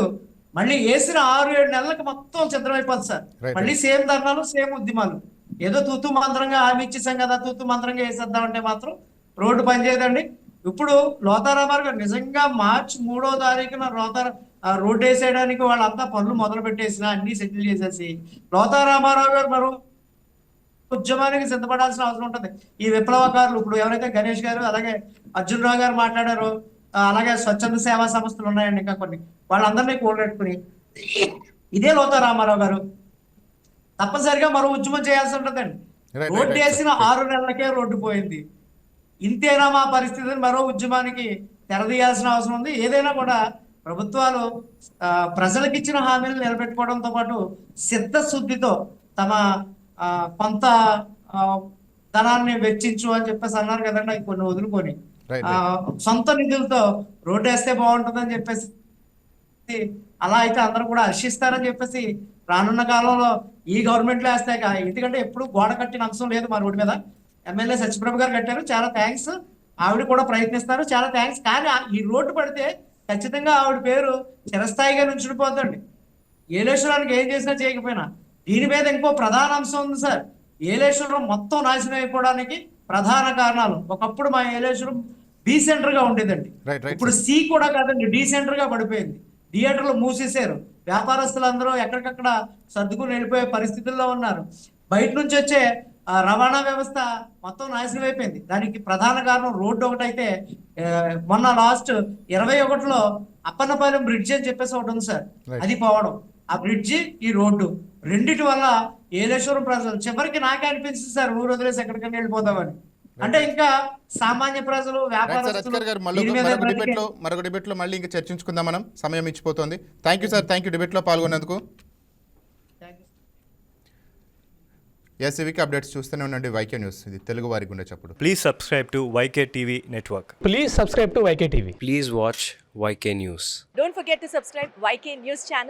మళ్ళీ వేసిన 6-7 నెలలకు మొత్తం చిత్రమైపోతుంది సార్. మళ్ళీ సేమ్ ధర్నాలు, సేమ్ ఉద్యమాలు. ఏదో తూతు మంత్రంగా హామీ ఇచ్చేసాం కదా, తూతు మంత్రంగా వేసేద్దామంటే మాత్రం రోడ్డు పనిచేయదండి. ఇప్పుడు లోతారామారావు గారు నిజంగా మార్చి 3వ తారీఖున రోడ్డు వేసేయడానికి వాళ్ళంతా పనులు మొదలు పెట్టేసిన, అన్ని సెటిల్ చేసేసి లోతారామారావు గారు మరో ఉద్యమానికి సిద్ధపడాల్సిన అవసరం ఉంటుంది. ఈ విప్లవకారులు ఇప్పుడు ఎవరైతే గణేష్ గారు, అలాగే అర్జున్ రావు గారు మాట్లాడారో, అలాగే స్వచ్ఛంద సేవా సంస్థలు ఉన్నాయండి ఇంకా కొన్ని, వాళ్ళందరినీ కూడబెట్టుకుని ఇదే లోతారామారావు గారు తప్పనిసరిగా మరో ఉద్యమం చేయాల్సి ఉంటుందండి. రోడ్డు వేసిన 6 నెలలకే రోడ్డు పోయింది. ఇంతేనా మా పరిస్థితిని మరో ఉద్యమానికి తెరదీయాల్సిన అవసరం ఉంది. ఏదైనా కూడా ప్రభుత్వాలు ప్రజలకు ఇచ్చిన హామీలు నిలబెట్టుకోవడంతో పాటు సిద్ధశుద్ధితో తమ కొంత ధనాన్ని వెచ్చించు అని చెప్పేసి అన్నారు కదండి, అవి కొన్ని వదులుకొని సొంత నిధులతో రోడ్డు వేస్తే బాగుంటుందని చెప్పేసి, అలా అయితే అందరూ కూడా హర్షిస్తారని చెప్పేసి రానున్న కాలంలో ఈ గవర్నమెంట్లో వేస్తే, ఎందుకంటే ఎప్పుడు గోడ కట్టిన అంశం లేదు మా రోడ్డు మీద. ఎమ్మెల్యే సత్యప్రభ గారు కట్టారు, చాలా థ్యాంక్స్. ఆవిడ కూడా ప్రయత్నిస్తారు, చాలా థ్యాంక్స్. కానీ ఈ రోడ్డు పడితే ఖచ్చితంగా ఆవిడ పేరు చిరస్థాయిగా నుంచుడిపోతుంది. ఏలేశ్వరానికి ఏం చేసినా చేయకపోయినా. దీని మీద ఇంకో ప్రధాన అంశం ఉంది సార్. ఏలేశ్వరం మొత్తం నాశనం అయిపోవడానికి ప్రధాన కారణాలు, ఒకప్పుడు మా ఏలేశ్వరం బి సెంటర్ గా ఉండేదండి, ఇప్పుడు సి కూడా కాదండి, డి సెంటర్ గా పడిపోయింది. థియేటర్లు మూసేశారు, వ్యాపారస్తులు అందరూ ఎక్కడికక్కడ సర్దుకుని వెళ్ళిపోయే పరిస్థితుల్లో ఉన్నారు. బయట నుంచి వచ్చే రవాణా వ్యవస్థ మొత్తం నాశనం అయిపోయింది. దానికి ప్రధాన కారణం రోడ్డు ఒకటైతే మొన్న లాస్ట్ 21లో అప్పన్నపాలెం బ్రిడ్జ్ అని చెప్పేసి ఒకటి ఉంది సార్, అది పోవడం, ఆ బ్రిడ్జి ఈ రోడ్డు రెండిటి వల్ల ఏలేశ్వరం ప్రజలు చివరికి నాకే అనిపించింది సార్ ఊరు వదిలేసి ఎక్కడికైనా వెళ్ళిపోతామని. అంటే ఇంకా సామాన్య ప్రజలు మరొక డిబేట్ లో మళ్ళీ ఇంకా చర్చించుకుందాం మనం, సమయం ఇచ్చిపోతుంది. Thank you sir, thank you debate లో పాల్గొన్నందుకు. సివిక్ అప్డేట్స్ చూస్తూనే ఉండండి వైకే న్యూస్, ఇది తెలుగు వారి గుండె చప్పుడు. Please subscribe to YK TV network. Please subscribe to YK TV. Please watch YK News. Don't forget to subscribe YK News channel.